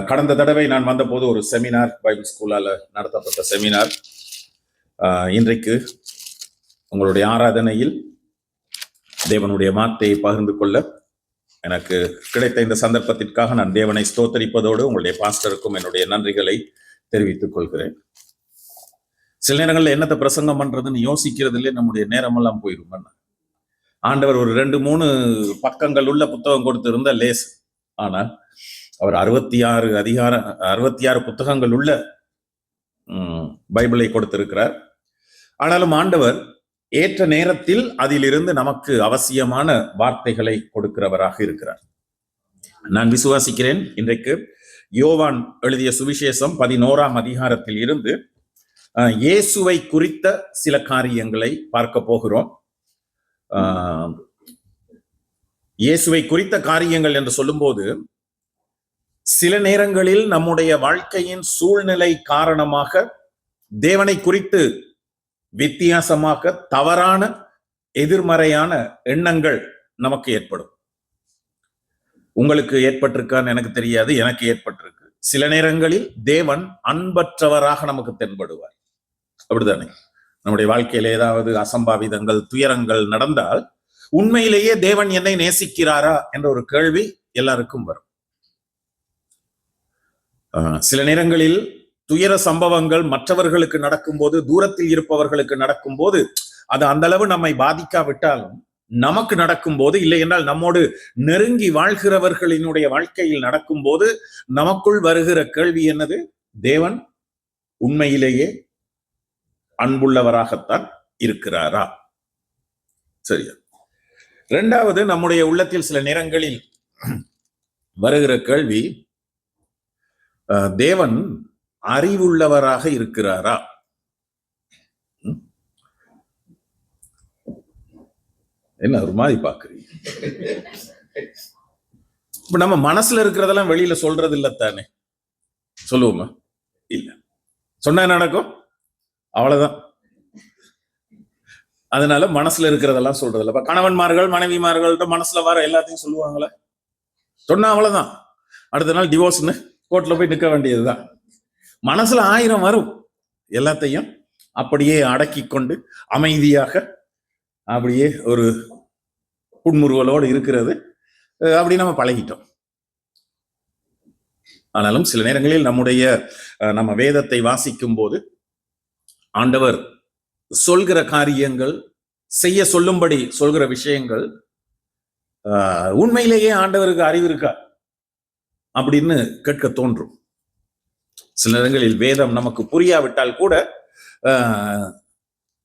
கடந்த தடவை நான் வந்தபோது ஒரு செமினார், பைபிள் ஸ்கூலால் நடத்தப்பட்ட செமினார். இன்றைக்கு உங்களுடைய ஆராதனையில் தேவனுடைய வார்த்தையை பகிர்ந்து கொள்ள எனக்கு கிடைத்த இந்த சந்தர்ப்பத்திற்காக நான் தேவனை ஸ்தோத்தரிப்பதோடு உங்களுடைய பாஸ்டருக்கும் என்னுடைய நன்றிகளை தெரிவித்துக் கொள்கிறேன். சில நேரங்களில் என்னத்தை பிரசங்கம் பண்றதுன்னு யோசிக்கிறதுலே நம்முடைய நேரமெல்லாம் போயிடும். ஆண்டவர் ஒரு 2-3 பக்கங்கள் உள்ள புத்தகம் கொடுத்திருந்த லேஸ், ஆனால் அவர் 66 புத்தகங்கள் உள்ள பைபிளை கொடுத்திருக்கிறார். ஆனாலும் ஆண்டவர் ஏற்ற நேரத்தில் அதிலிருந்து நமக்கு அவசியமான வார்த்தைகளை கொடுக்கிறவராக இருக்கிறார். நான் விசுவாசிக்கிறேன் இன்றைக்கு யோவான் எழுதிய சுவிசேஷம் 11ஆம் அதிகாரத்தில் இருந்து இயேசுவை குறித்த சில காரியங்களை பார்க்க போகிறோம். இயேசுவை குறித்த காரியங்கள் என்று சொல்லும்போது, சில நேரங்களில் நம்முடைய வாழ்க்கையின் சூழ்நிலை காரணமாக தேவனை குறித்து வித்தியாசமாக தவறான எதிர்மறையான எண்ணங்கள் நமக்கு ஏற்படும். உங்களுக்கு ஏற்பட்டிருக்கான்னு எனக்கு தெரியாது, எனக்கு ஏற்பட்டிருக்கு. சில நேரங்களில் தேவன் அன்பற்றவராக நமக்கு தென்படுவார். அப்படித்தானே? நம்முடைய வாழ்க்கையில ஏதாவது அசம்பாவிதங்கள், துயரங்கள் நடந்தால் உண்மையிலேயே தேவன் என்னை நேசிக்கிறாரா என்ற ஒரு கேள்வி எல்லாருக்கும் வரும். சில நேரங்களில் துயர சம்பவங்கள் மற்றவர்களுக்கு நடக்கும்போது, தூரத்தில் இருப்பவர்களுக்கு நடக்கும்போது, அது அந்த அளவு நம்மை பாதிக்காவிட்டாலும் நமக்கு நடக்கும்போது, இல்லை என்றால் நம்மோடு நெருங்கி வாழ்கிறவர்களினுடைய வாழ்க்கையில் நடக்கும்போது நமக்குள் வருகிற கேள்வி என்னது? தேவன் உண்மையிலேயே அன்புள்ளவராகத்தான் இருக்கிறாரா? சரியா? இரண்டாவது, நம்முடைய உள்ளத்தில் சில நேரங்களில் வருகிற கேள்வி, தேவன் அறிவுள்ளவராக இருக்கிறாரா? என்ன ஒரு மாதிரி பாக்குறீங்க? இப்ப நம்ம மனசுல இருக்கிறதெல்லாம் வெளியில சொல்றது இல்லத்தானே? சொல்லுவோமா? இல்ல. சொன்னா நடக்கும், அவ்வளவுதான். அதனால மனசுல இருக்கிறதெல்லாம் சொல்றது இல்ல. கணவன்மார்கள் மனைவிமார்கள்ட்ட மனசுல வர எல்லாத்தையும் சொல்லுவாங்களே, சொன்னா அவ்வளவுதான். அடுத்த நாள் டிவோர்ஸ்னு கோர்ட்ல போய் நிற்க வேண்டியதுதான். மனசுல 1000 வரும். எல்லாத்தையும் அப்படியே அடக்கி கொண்டு அமைதியாக அப்படியே ஒரு புன்முறுவலோடு இருக்கிறது அப்படி நம்ம பழகிட்டோம். ஆனாலும் சில நேரங்களில் நம்ம வேதத்தை வாசிக்கும் போது ஆண்டவர் சொல்கிற காரியங்கள், செய்ய சொல்லும்படி சொல்கிற விஷயங்கள், உண்மையிலேயே ஆண்டவருக்கு அறிவு இருக்கா அப்படின்னு கேட்க தோன்றும். சில நேரங்களில் வேதம் நமக்கு புரியாவிட்டால் கூட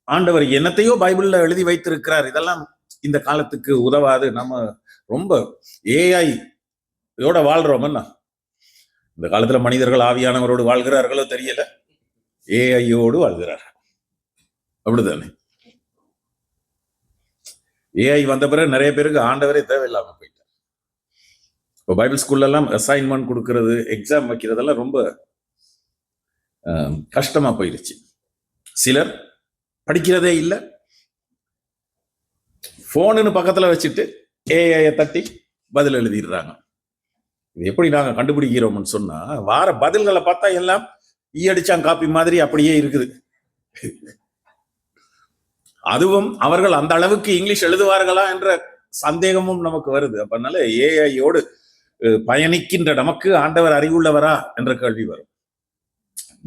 ஆண்டவர் என்னத்தையோ பைபிள்ல எழுதி வைத்திருக்கிறார், இதெல்லாம் இந்த காலத்துக்கு உதவாது, நம்ம ரொம்ப ஏஐயோட வாழ்றோம்னா. இந்த காலத்துல மனிதர்கள் ஆவியானவரோடு வாழ்கிறார்களோ தெரியல, ஏஐயோடு வாழ்கிறார்கள். அப்படித்தானே? ஏஐ வந்த பிறகு நிறைய பேருக்கு ஆண்டவரே தேவையில்லாம போயிட்டார். இப்போ பைபிள் ஸ்கூல்ல எல்லாம் அசைன்மெண்ட் கொடுக்கறது, எக்ஸாம் வைக்கிறதெல்லாம் ரொம்ப கஷ்டமா போயிருச்சு. சிலர் படிக்கிறதே இல்லை, போனுன்னு பக்கத்துல வச்சுட்டு ஏஐ தட்டி பதில் எழுதிடுறாங்க. இது எப்படி நாங்க கண்டுபிடிக்கிறோம்னு சொன்னா, வார பதில்களை பார்த்தா எல்லாம் ஈயடிச்சான் காப்பி மாதிரி அப்படியே இருக்குது. அதுவும் அவர்கள் அந்த அளவுக்கு இங்கிலீஷ் எழுதுவார்களா என்ற சந்தேகமும் நமக்கு வருது. அப்பனால ஏஐயோடு பயணிக்கின்ற நமக்கு ஆண்டவர் அறிவுள்ளவரா என்ற கேள்வி வரும்.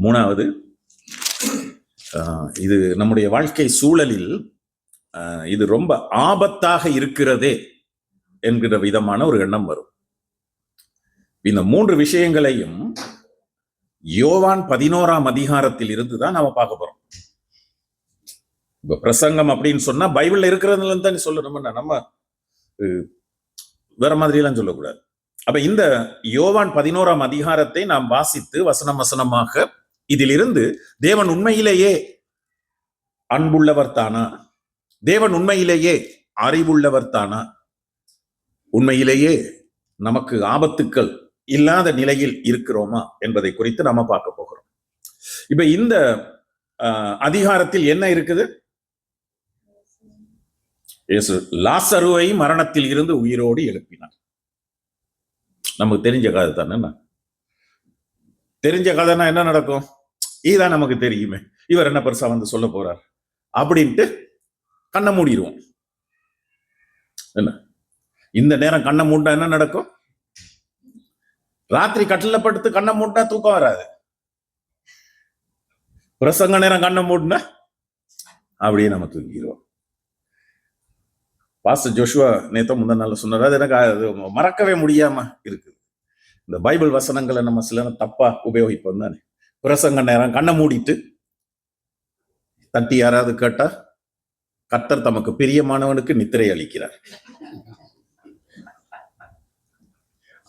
மூணாவது, இது நம்முடைய வாழ்க்கை சூழலில் இது ரொம்ப ஆபத்தாக இருக்கிறதே என்கிற விதமான ஒரு எண்ணம் வரும். இந்த 3 விஷயங்களையும் யோவான் 11ஆம் அதிகாரத்தில் இருந்துதான் நாம பார்க்க போறோம். இப்ப பிரசங்கம் அப்படின்னு சொன்னா பைபிள்ல இருக்கிறதுல தான் சொல்லணும், நம்ம வேற மாதிரி எல்லாம் சொல்லக்கூடாது. அப்ப இந்த யோவான் 11ஆம் அதிகாரத்தை நாம் வாசித்து வசனம் வசனமாக இதிலிருந்து தேவன் உண்மையிலேயே அன்புள்ளவர் தானா, தேவன் உண்மையிலேயே அறிவுள்ளவர் தானா, உண்மையிலேயே நமக்கு ஆபத்துக்கள் இல்லாத நிலையில் இருக்கிறோமா என்பதை குறித்து நாம பார்க்க போகிறோம். இப்ப இந்த அதிகாரத்தில் என்ன இருக்குது? இயேசு லாசருவை மரணத்தில் இருந்து உயிரோடு எழுப்பினார். நமக்கு தெரிஞ்ச கதை தானே. தெரிஞ்ச கதைனா என்ன நடக்கும்? இதுதான் நமக்கு தெரியுமே, இவர் என்ன பெருசா வந்து சொல்ல போறார் அப்படின்ட்டு கண்ணை மூடிடுவோம். என்ன இந்த நேரம் கண்ணை மூட்டா என்ன நடக்கும்? ராத்திரி கட்டில படுத்து கண்ணை மூட்டா தூக்கம் வராது. பிரசங்க நேரம் கண்ணை மூட்டினா அப்படியே நம்ம தூங்கிடுவோம். பாஸ்டர் ஜோஷுவா நேத்த முந்தின நாள் சொன்னார், அது எனக்கு அது மறக்கவே முடியாம இருக்கு. இந்த பைபிள் வசனங்களை நம்ம சில தப்பா உபயோகிப்போம் தானே. பிரசங்க நேரம் கண்ணை மூடிட்டு தட்டி யாராவது கேட்டா, கர்த்தர் தமக்கு பிரியமானவனுக்கு நித்திரை அளிக்கிறார்.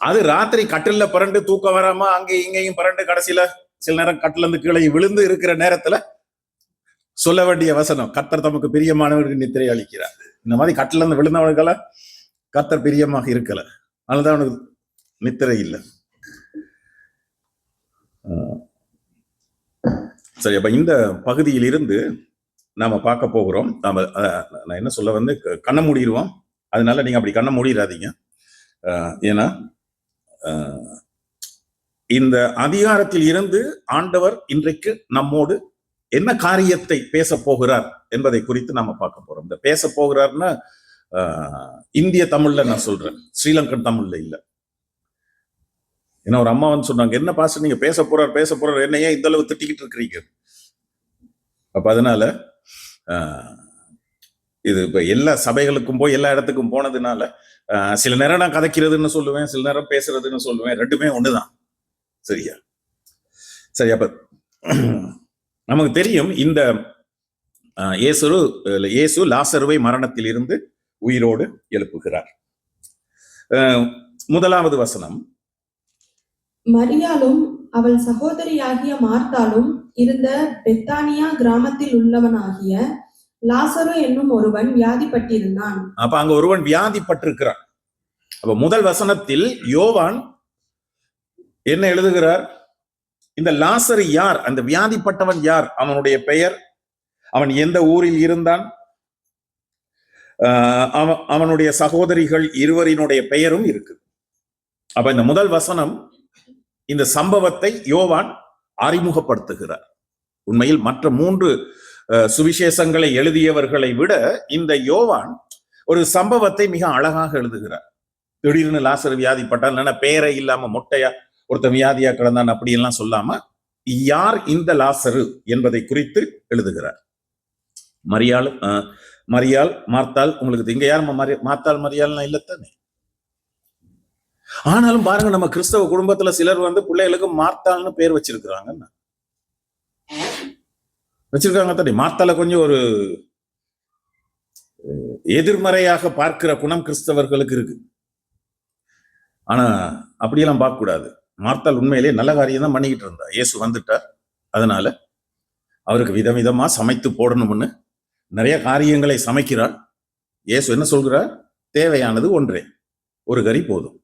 அது ராத்திரி கட்டில பரண்டு தூக்கம் வராம அங்கேயும் இங்கேயும் பரண்டு கடைசியில சில நேரம் கட்டில இருந்து கீழே விழுந்து இருக்கிற நேரத்துல சொல்ல வேண்டிய வசனம், கர்த்தர் தமக்கு பிரியமானவனுக்கு நித்திரை அளிக்கிறார். இந்த மாதிரி கட்டில இருந்து விழுந்தவனுக்கெல்லாம் கர்த்தர் பிரியமாக இருக்கல, அதனாலதான் அவனுக்கு நித்திரை இல்லை. சரி, அப்ப இந்த பகுதியில் இருந்து நாம பார்க்க போகிறோம். நான் என்ன சொல்ல வந்து, கண்ணை மூடிடுவோம். அதனால நீங்க அப்படி கண்ணை மூடிடாதீங்க. ஏன்னா இந்த அதிகாரத்தில் இருந்து ஆண்டவர் இன்றைக்கு நம்மோடு என்ன காரியத்தை பேச போகிறார் என்பதை குறித்து நாம பார்க்க போறோம். இந்த பேச போகிறார்னா இந்திய தமிழ்ல நான் சொல்றேன், ஸ்ரீலங்கன் தமிழ்ல இல்ல. ஏன்னா ஒரு அம்மா வந்து சொன்னாங்க, என்ன பாஸ்டர் நீங்க பேச போறார் என்னையே இந்த அளவு திட்டிக்கிட்டு இருக்கிறீங்க. அப்ப அதனால இது இப்ப எல்லா சபைகளுக்கும் போய் எல்லா இடத்துக்கும் போனதுனால சில நேரம் நான் கதைக்கிறதுன்னு சொல்லுவேன், சில நேரம் பேசுறதுன்னு சொல்லுவேன். ரெண்டுமே ஒண்ணுதான். சரியா? சரி, அப்ப நமக்கு தெரியும் இந்த இயேசு லாசருவை மரணத்தில் இருந்து உயிரோடு எழுப்புகிறார். முதலாவது வசனம், மரியாளும் அவள் சகோதரியாகிய மார்த்தாளும் இருந்த பெத்தானியா கிராமத்தில் உள்ளவனாகிய லாசரு என்னும் ஒருவன் வியாதிப்பட்டிருந்தான். அப்ப அங்க ஒருவன் வியாதிப்பட்டிருக்கிறான். அப்ப முதல் வசனத்தில் யோவான் என்ன எழுதுகிறார்? இந்த லாசரு யார்? அந்த வியாதிப்பட்டவன் யார்? அவனுடைய பெயர், அவன் எந்த ஊரில் இருந்தான், அவனுடைய சகோதரிகள் இருவரினுடைய பெயரும் இருக்கு. அப்ப இந்த முதல் வசனம் இந்த சம்பவத்தை யோவான் அறிமுகப்படுத்துகிறார். உண்மையில் மற்ற 3 சுவிசேஷங்களை எழுதியவர்களை விட இந்த யோவான் ஒரு சம்பவத்தை மிக அழகாக எழுதுகிறார். திடீர்னு லாசரு வியாதிப்பட்டால் இல்லைன்னா பேரை இல்லாம மொட்டையா ஒருத்தன் வியாதியா கிடந்தான் அப்படி எல்லாம் சொல்லாம யார் இந்த லாசரு என்பதை குறித்து எழுதுகிறார். மரியாள் மார்த்தாள், உங்களுக்கு இங்க யார் மார்த்தாள் மரியாள்னா இல்லத்தானே. ஆனாலும் பாருங்க, நம்ம கிறிஸ்தவ குடும்பத்துல சிலர் வந்து பிள்ளைகளுக்கு மார்த்தாள்னு பேர் வச்சிருக்கிறாங்க தானே. மார்த்தால கொஞ்சம் ஒரு எதிர்மறையாக பார்க்கிற குணம் கிறிஸ்தவர்களுக்கு இருக்கு. ஆனா அப்படியெல்லாம் பார்க்க கூடாது. மார்த்தாள் உண்மையிலேயே நல்ல காரியம் தான் பண்ணிக்கிட்டு இருந்தா. இயேசு வந்துட்டார், அதனால அவருக்கு விதவிதமா சமைத்து போடணும்னு நிறைய காரியங்களை சமைக்கிறாள். இயேசு என்ன சொல்கிறார்? தேவையானது ஒன்றே, ஒரு கறி போதும்.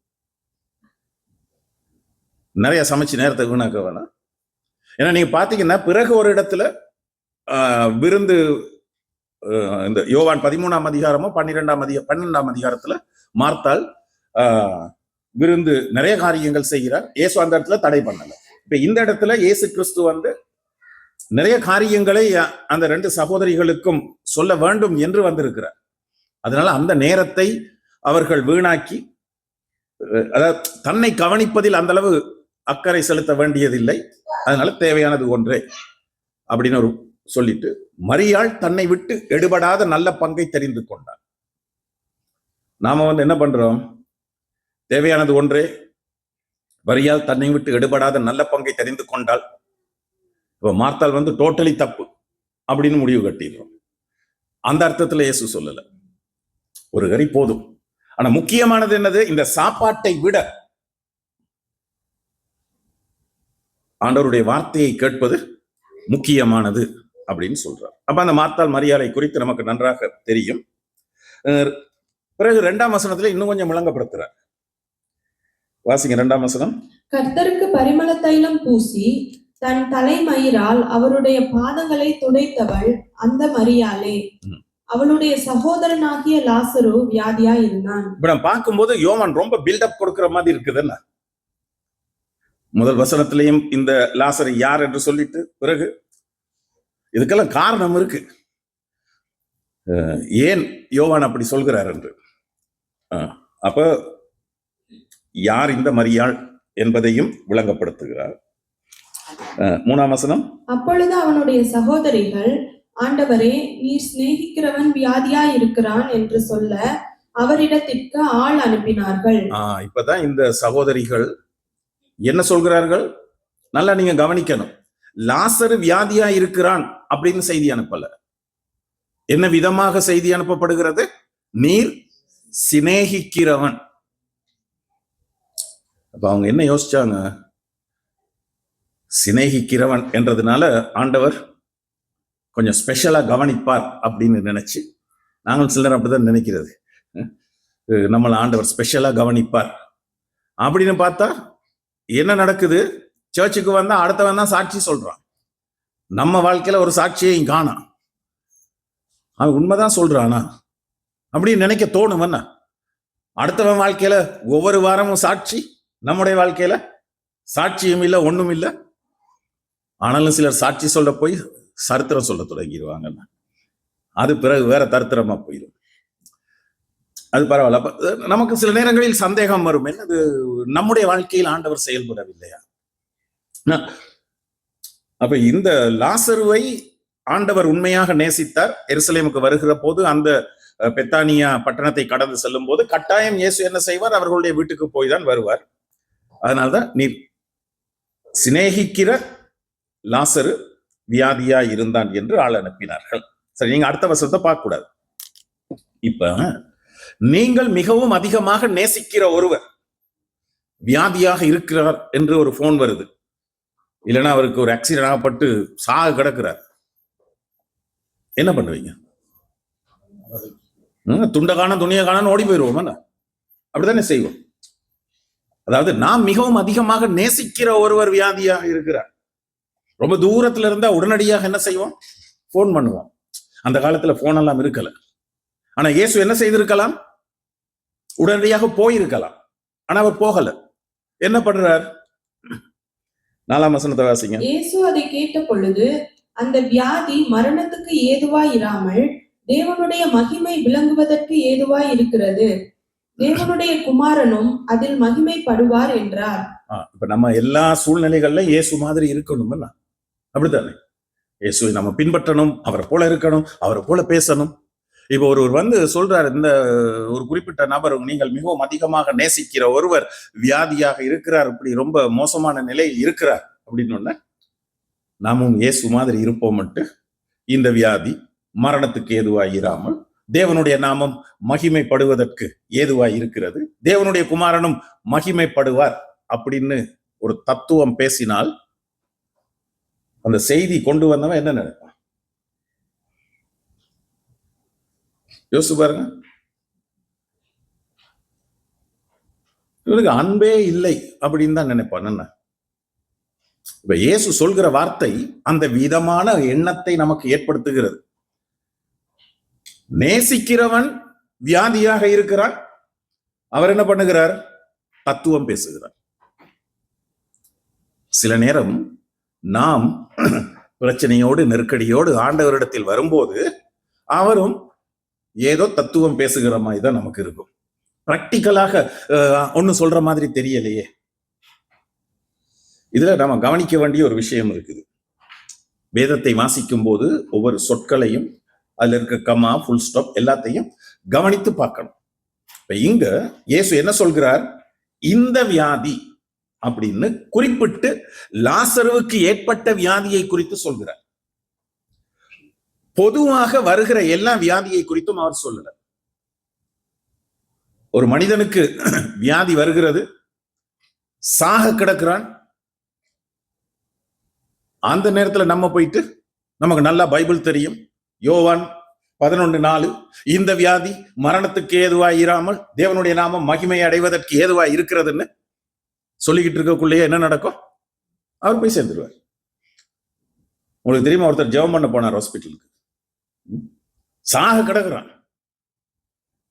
நிறைய சமைச்சு நேரத்தை வீணாக்க வேணாம். ஏன்னா நீங்க பாத்தீங்கன்னா பிறகு ஒரு இடத்துல விருந்து, இந்த யோவான் 13ஆம் அதிகாரமோ 12ஆம் அதிகாரத்துல மார்த்தாள் விருந்து நிறைய காரியங்கள் செய்கிறார். இயேசு அந்த இடத்துல தடை பண்ணல. இப்ப இந்த இடத்துல இயேசு கிறிஸ்து வந்து நிறைய காரியங்களை அந்த 2 சகோதரிகளுக்கும் சொல்ல வேண்டும் என்று வந்திருக்கிறார். அதனால அந்த நேரத்தை அவர்கள் வீணாக்கி, அதாவது தன்னை கவனிப்பதில் அந்த அளவு அக்கறை செலுத்த வேண்டியதில்லை. அதனால தேவையானது ஒன்றே அப்படின்னு ஒரு சொல்லிட்டு, மரியாள் தன்னை விட்டு எடுபடாத நல்ல பங்கை தெரிந்து கொண்டார். நாம வந்து என்ன பண்றோம்? தேவையானது ஒன்றே, மரியாள் தன்னை விட்டு எடுபடாத நல்ல பங்கை தெரிந்து கொண்டால், இப்ப மார்த்தாள் வந்து டோட்டலி தப்பு அப்படின்னு முடிவு கட்டிடுறோம். அந்த அர்த்தத்துல இயேசு சொல்லல, ஒரு கறி போதும். ஆனா முக்கியமானது என்னது? இந்த சாப்பாட்டை விட ஆண்டவருடைய வார்த்தையை கேட்பது முக்கியமானது அப்படின்னு சொல்றார். அப்ப அந்த மார்த்தாள் மரியாளை குறித்து நமக்கு நன்றாக தெரியும். பிறகு 2ஆம் வசனத்துல இன்னும் கொஞ்சம் விளங்கப்படுத்துறார். வாசிங்க 2ஆம் வசனம். கர்த்தருக்கு பரிமள தைலம் பூசி தன் தலைமயிரால் அவருடைய பாதங்களை துடைத்தவள் அந்த மரியாளே, அவளுடைய சகோதரனாகிய லாசரு வியாதியா இருந்தான். இப்ப நம்ம பார்க்கும்போது யோவான் ரொம்ப பில்டப் கொடுக்கிற மாதிரி இருக்குதுன்னா, முதல் வசனத்திலையும் இந்த லாசரை யார் என்று சொல்லிட்டு பிறகு இதுக்கெல்லாம் காரணம் இருக்கு. ஏன் யோவான் அப்படி சொல்கிறார் என்று. அப்ப யார் இந்த மரியாள் என்பதையும் விளங்கப்படுத்துகிறார். 3ஆம் வசனம். அப்பொழுது அவனுடைய சகோதரிகள், ஆண்டவரே, நீர் சிநேகிக்கிறவன் வியாதியாய் இருக்கிறான் என்று சொல்ல அவரிடத்திற்கு ஆள் அனுப்பினார்கள். இப்பதான் இந்த சகோதரிகள் என்ன சொல்கிறார்கள்? நல்லா நீங்க கவனிக்கணும். லாசரு வியாதியா இருக்கிறான் அப்படின்னு செய்தி அனுப்பல. என்ன விதமாக செய்தி அனுப்பப்படுகிறது? நீர் சிநேகிக்கிறவன். அப்ப அவங்க என்ன யோசிச்சாங்க? சிநேகிக்கிறவன் என்றதுனால ஆண்டவர் கொஞ்சம் ஸ்பெஷலா கவனிப்பார் அப்படின்னு நினைச்சு, நாங்கள் சிலர் அப்படிதான் நினைக்கிறது, நம்மளை ஆண்டவர் ஸ்பெஷலா கவனிப்பார் அப்படின்னு பார்த்தா என்ன நடக்குது? சர்ச்சுக்கு வந்தா அடுத்தவன் தான் சாட்சி சொல்றான். நம்ம வாழ்க்கையில ஒரு சாட்சியை காணாம். அவன் உண்மைதான் சொல்றானா அப்படின்னு நினைக்க தோணும். என்ன அடுத்தவன் வாழ்க்கையில ஒவ்வொரு வாரமும் சாட்சி, நம்முடைய வாழ்க்கையில சாட்சியும் இல்லை, ஒண்ணும் இல்லை. ஆனாலும் சிலர் சாட்சி சொல்ல போய் சரித்திரம் சொல்ல தொடங்கிடுவாங்க. அது பிறகு வேற தரித்திரமா போயிடும். அது பரவாயில்ல. நமக்கு சில நேரங்களில் சந்தேகம் வரும், என்னது நம்முடைய வாழ்க்கையில் ஆண்டவர் செயல்படவில்லையா? அப்ப இந்த லாசருவை ஆண்டவர் உண்மையாக நேசித்தார். எருசலேமுக்கு வருகிற போது அந்த பெத்தானியா பட்டணத்தை கடந்து செல்லும் போது கட்டாயம் இயேசு என்ன செய்வார்? அவர்களுடைய வீட்டுக்கு போய் தான் வருவார். அதனால்தான் நீ சிநேகிக்கிற லாசரு வியாதியா இருந்தான் என்று ஆள் அனுப்பினார்கள். சரி, நீங்க அடுத்த வசனத்தை பார்க்க கூடாது. இப்ப நீங்கள் மிகவும் அதிகமாக நேசிக்கிற ஒருவர் வியாதியாக இருக்கிறார் என்று ஒரு போன் வருது, இல்லைன்னா அவருக்கு ஒரு ஆக்சிடென்ட் ஆகப்பட்டு சாக கிடக்கிறார், என்ன பண்ணுவீங்க? துண்டகான துணியகான ஓடி போயிடுவோம். அப்படித்தானே செய்வோம். அதாவது நாம் மிகவும் அதிகமாக நேசிக்கிற ஒருவர் வியாதியாக இருக்கிறார், ரொம்ப தூரத்துல இருந்தா உடனடியாக என்ன செய்வோம்? போன் பண்ணுவோம். அந்த காலத்துல போன் எல்லாம் இருக்கல. ஆனா இயேசு என்ன செய்திருக்கலாம்? உடனடியாக போயிருக்கலாம். ஆனா அவர் போகல. என்ன பண்றார்? 4ஆம் வசனத்தை வாசிங்க. இயேசு அதை கேட்ட பொழுது அந்த வியாதி மரணத்துக்கு ஏதுவாய் இராமல் தேவனுடைய மகிமை விளங்குவதற்கு ஏதுவாய் இருக்கிறது, தேவனுடைய குமாரனும் அதில் மகிமைப்படுவார் என்றார். இப்ப நம்ம எல்லா சூழ்நிலைகள்ல இயேசு மாதிரி இருக்கணும், அப்படித்தானே? இயேசுவை நம்ம பின்பற்றணும், அவரை போல இருக்கணும், அவரை போல பேசணும். இப்ப ஒருவர் வந்து சொல்றாரு, இந்த ஒரு குறிப்பிட்ட நபர், நீங்கள் மிகவும் அதிகமாக நேசிக்கிற ஒருவர் வியாதியாக இருக்கிறார், இப்படி ரொம்ப மோசமான நிலையில் இருக்கிறார் அப்படின்னு நாமும் இயேசு மாதிரி இருப்போம்ட்டு இந்த வியாதி மரணத்துக்கு ஏதுவாய் இராமல் தேவனுடைய நாமம் மகிமைப்படுவதற்கு ஏதுவாய் இருக்கிறது, தேவனுடைய குமாரனும் மகிமைப்படுவார் அப்படின்னு ஒரு தத்துவம் பேசினால் அந்த செய்தி கொண்டு வந்தவன் என்ன நினைப்பான்? யோசிச்சு பாருங்க. இவனுக்கு அன்பே இல்லை அப்படின்னு தான் நினைப்பான். என்ன இப்ப இயேசு சொல்கிற வார்த்தை அந்த விதமான எண்ணத்தை நமக்கு ஏற்படுத்துகிறது. நேசிக்கிறவன் வியாதியாக இருக்கிறான், அவர் என்ன பண்ணுகிறார்? தத்துவம் பேசுகிறார். சில நேரம் நாம் பிரச்சனையோடு நெருக்கடியோடு ஆண்டவரிடத்தில் வரும்போது அவரும் ஏதோ தத்துவம் பேசுகிற மாதிரி தான் நமக்கு இருக்கும். பிராக்டிக்கலாக ஒன்னு சொல்ற மாதிரி தெரியலையே. இதுல நம்ம கவனிக்க வேண்டிய ஒரு விஷயம் இருக்குது. வேதத்தை வாசிக்கும் போது ஒவ்வொரு சொற்களையும், அதுல இருக்க கமா, ஃபுல் ஸ்டாப் எல்லாத்தையும் கவனித்து பார்க்கணும். இப்ப இங்க இயேசு என்ன சொல்கிறார்? இந்த வியாதி அப்படின்னு குறிப்பிட்டு லாசருவுக்கு ஏற்பட்ட வியாதியை குறித்து சொல்கிறார். பொதுவாக வருகிற எல்லா வியாதியை குறித்தும் அவர் சொல்லல. ஒரு மனிதனுக்கு வியாதி வருகிறது, சாக கிடக்கிறான், அந்த நேரத்துல நம்ம போயிட்டு, நமக்கு நல்லா பைபிள் தெரியும், யோவான் 11:4, இந்த வியாதி மரணத்துக்கு ஏதுவாய் இராமல் தேவனுடைய நாமம் மகிமை அடைவதற்கு ஏதுவாய் இருக்கிறதுன்னு சொல்லிக்கிட்டு இருக்கக்குள்ளேயே என்ன நடக்கும்? அவர் போய் சேர்ந்துருவார். உங்களுக்கு தெரியுமா, ஒருத்தர் ஜெபம் பண்ண போனார் ஹாஸ்பிட்டலுக்கு, சாக கிடக்குறான்.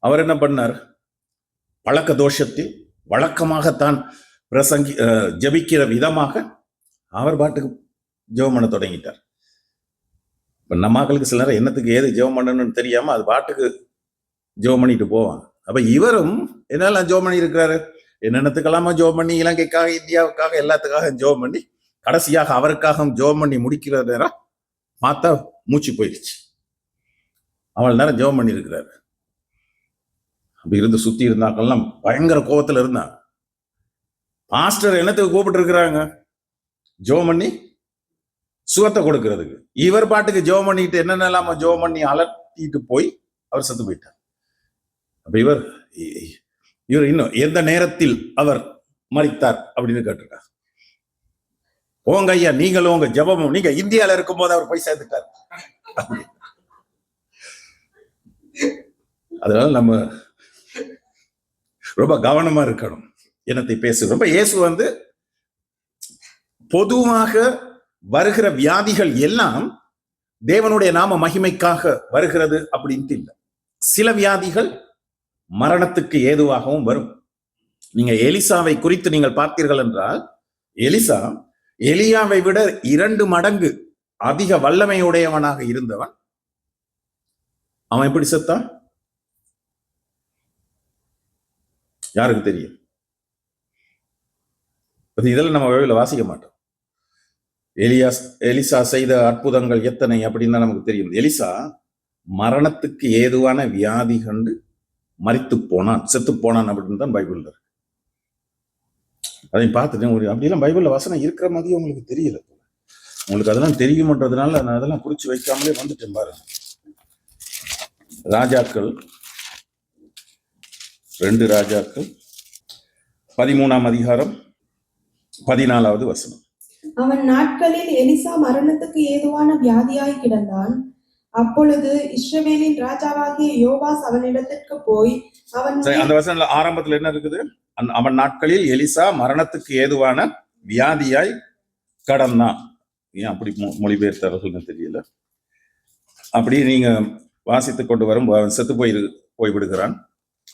அவர் என்ன பண்ணார்? பழக்க தோஷத்தில் வழக்கமாகத்தான் ஜபிக்கிற விதமாக அவர் பாட்டுக்கு ஜெபம் பண்ண தொடங்கிட்டார். இப்ப நம்ம மக்களுக்கு சில நேரம் என்னத்துக்கு ஏது ஜெபம் பண்ணணும்னு தெரியாம அது பாட்டுக்கு ஜெபம் பண்ணிட்டு போவாங்க. அப்ப இவரும் என்னெல்லாம் ஜெபம் பண்ணி இருக்கிறாரு, என்னென்னத்துக்கெல்லாம ஜெபம் பண்ணி, இலங்கைக்காக, இந்தியாவுக்காக, எல்லாத்துக்காக ஜெபம் பண்ணி, கடைசியாக அவருக்காக ஜெபம் பண்ணி முடிக்கிற நேரம் பார்த்தா மூச்சு போயிடுச்சு. அவள் நேரம் ஜெபம் பண்ணி இருக்கிறாரு. அப்படி இருந்து சுத்தி இருந்தாக்கெல்லாம் பயங்கர கோபத்துல இருந்தாங்க. பாஸ்டர் என்னத்துக்கு கூப்பிட்டு இருக்கிறாங்க, ஜெபம் பண்ணி சுகத்தை கொடுக்கறதுக்கு. இவர் பாட்டுக்கு ஜெபம் பண்ணிட்டு என்னென்னலாம ஜெபம் பண்ணி அலட்டிட்டு போய் அவர் செத்து போயிட்டார். அப்ப இவர் இன்னும் எந்த நேரத்தில் அவர் மரித்தார் அப்படின்னு கேட்டிருக்கார். போங்க ஐயா, நீங்களும் உங்க ஜெபமும், நீங்க இந்தியால இருக்கும் போது அவர் போய் சேர்ந்துட்டார். அதனால நம்ம ரொம்ப கவனமா இருக்கணும் என்னத்தை பேசு. ரொம்ப இயேசு பொதுவாக வருகிற வியாதிகள் எல்லாம் தேவனுடைய நாம மகிமைக்காக வருகிறது அப்படின்ட்டு இல்லை. சில வியாதிகள் மரணத்துக்கு ஏதுவாகவும் வரும். நீங்க எலிசாவை குறித்து நீங்கள் பார்த்தீர்கள் என்றால், எலிசா எலியாவை விட 2 மடங்கு அதிக வல்லமையுடையவனாக இருந்தவன். அவன் எப்படி செத்தான் யாருக்கு தெரியும்? இதெல்லாம் நம்ம வழியில வாசிக்க மாட்டோம். எலிசா செய்த அற்புதங்கள் எத்தனை அப்படின்னு நமக்கு தெரியும். எலிசா மரணத்துக்கு ஏதுவான வியாதி கண்டு மரித்து போனான், செத்து போனான் அப்படின்னு தான் பைபிள்ல இருக்கு. அதை பார்த்துட்டு அப்படிலாம் பைபிள்ல வசனம் இருக்கிற மாதிரி உங்களுக்கு தெரியல. உங்களுக்கு அதெல்லாம் தெரியுமன்றதுனால நான் அதெல்லாம் குறிச்சு வைக்காமலே வந்துட்டேன் பாருங்க. ராஜாக்கள் 2 ராஜாக்கள் 13ஆம் அதிகாரம் 14வது வசனம். அவன் நாட்களில் எலிசா மரணத்துக்கு ஏதுவான வியாதியாய் கிடந்தான். அப்பொழுது இஸ்ரவேலின் ராஜாவாகிய யோவாஸ் அவனிடத்திற்கு போய் அவன் அந்த வசனத்துல ஆரம்பத்துல என்ன இருக்குது? அவன் நாட்களில் எலிசா மரணத்துக்கு ஏதுவான வியாதியாய் கடந்தான். ஏன் அப்படி மொழிபெயர்த்தார்கள் தெரியல. அப்படி நீங்க வாசித்து கொண்டு வரும் செத்து போய்விடுகிறான்.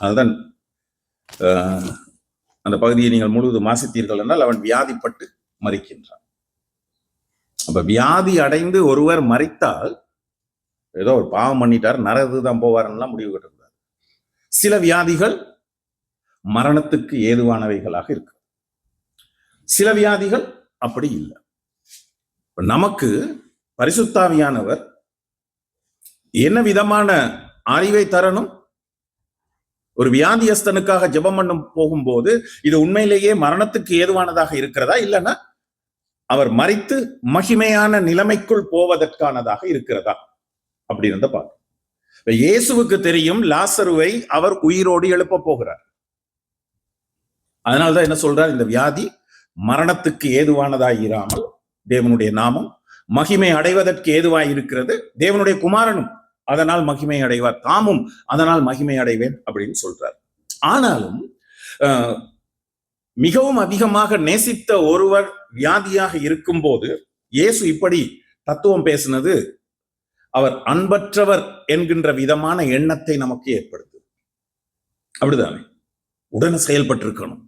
அதுதான் அந்த பகுதியை நீங்கள் முழுவதும் வாசித்தீர்கள் என்றால் அவன் வியாதிப்பட்டு மரிக்கின்றான். அப்ப வியாதி அடைந்து ஒருவர் மரித்தால் ஏதோ ஒரு பாவம் பண்ணிட்டார், நரகத்துதான் போவார்லாம் முடிவு கட்டக்கூடாது. சில வியாதிகள் மரணத்துக்கு ஏதுவானவைகளாக இருக்கு, சில வியாதிகள் அப்படி இல்லை. நமக்கு பரிசுத்தாவியானவர் என்ன விதமான அறிவை தரணும்? ஒரு வியாதியஸ்தனுக்காக ஜெபம் பண்ணும் போகும்போது இது உண்மையிலேயே மரணத்துக்கு ஏதுவானதாக இருக்கிறதா, இல்லைன்னா அவர் மரித்து மகிமையான நிலைமைக்குள் போவதற்கானதாக இருக்கிறதா அப்படின்னு பார்க்க. இயேசுவுக்கு தெரியும் லாசருவை அவர் உயிரோடு எழுப்ப போகிறார். அதனால்தான் என்ன சொல்றார், இந்த வியாதி மரணத்துக்கு ஏதுவானதாய் இராமல் தேவனுடைய நாமம் மகிமை அடைவதற்கு ஏதுவாய் இருக்கிறது. தேவனுடைய குமாரனும் அதனால் மகிமை அடைவார், தாமும் அதனால் மகிமை அடைவேன் அப்படின்னு சொல்றார். ஆனாலும் மிகவும் அதிகமாக நேசித்த ஒருவர் வியாதியாக இருக்கும் போது இயேசு இப்படி தத்துவம் பேசினது அவர் அன்பற்றவர் என்கின்ற விதமான எண்ணத்தை நமக்கு ஏற்படுத்து. அப்படிதானே? உடனே செயல்பட்டிருக்கணும்.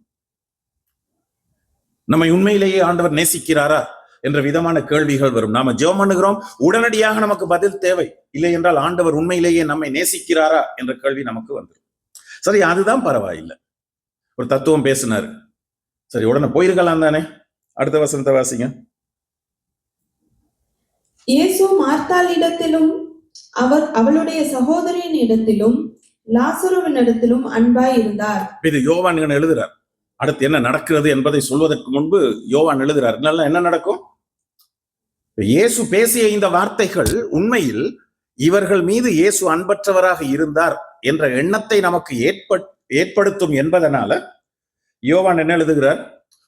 நம்மை உண்மையிலேயே ஆண்டவர் நேசிக்கிறாரா என்ற விதமான கேள்விகள் வரும். நாம ஜெபம் பண்ணுகிறோம், உடனடியாக நமக்கு பதில் தேவை. இல்லை என்றால் ஆண்டவர் உண்மையிலேயே நம்மை நேசிக்கிறாரா என்ற கேள்வி நமக்கு வந்துடும். சரி, அதுதான் பரவாயில்லை. ஒரு தத்துவம் பேசினாரு, சரி உடனே போயிருக்கலாம் தானே. அடுத்த வசனத்தை வாசிங்க. இயேசு மார்த்தாளிடத்திலும் அவளுடைய சகோதரியின் இடத்திலும் லாசருவின் இடத்திலும் அன்பாய் இருந்தார். இது யோவான் எழுதுறார். அடுத்து என்ன நடக்கிறது என்பதை சொல்வதற்கு முன்பு யோவான் எழுதுறார். என்ன நடக்கும்? இயேசு பேசிய இந்த வார்த்தைகள் உண்மையில் இவர்கள் மீது இயேசு அன்பற்றவராக இருந்தார் என்ற எண்ணத்தை நமக்கு ஏற்படுத்தும் என்பதனால யோவான் என்ன எழுதுகிறார்?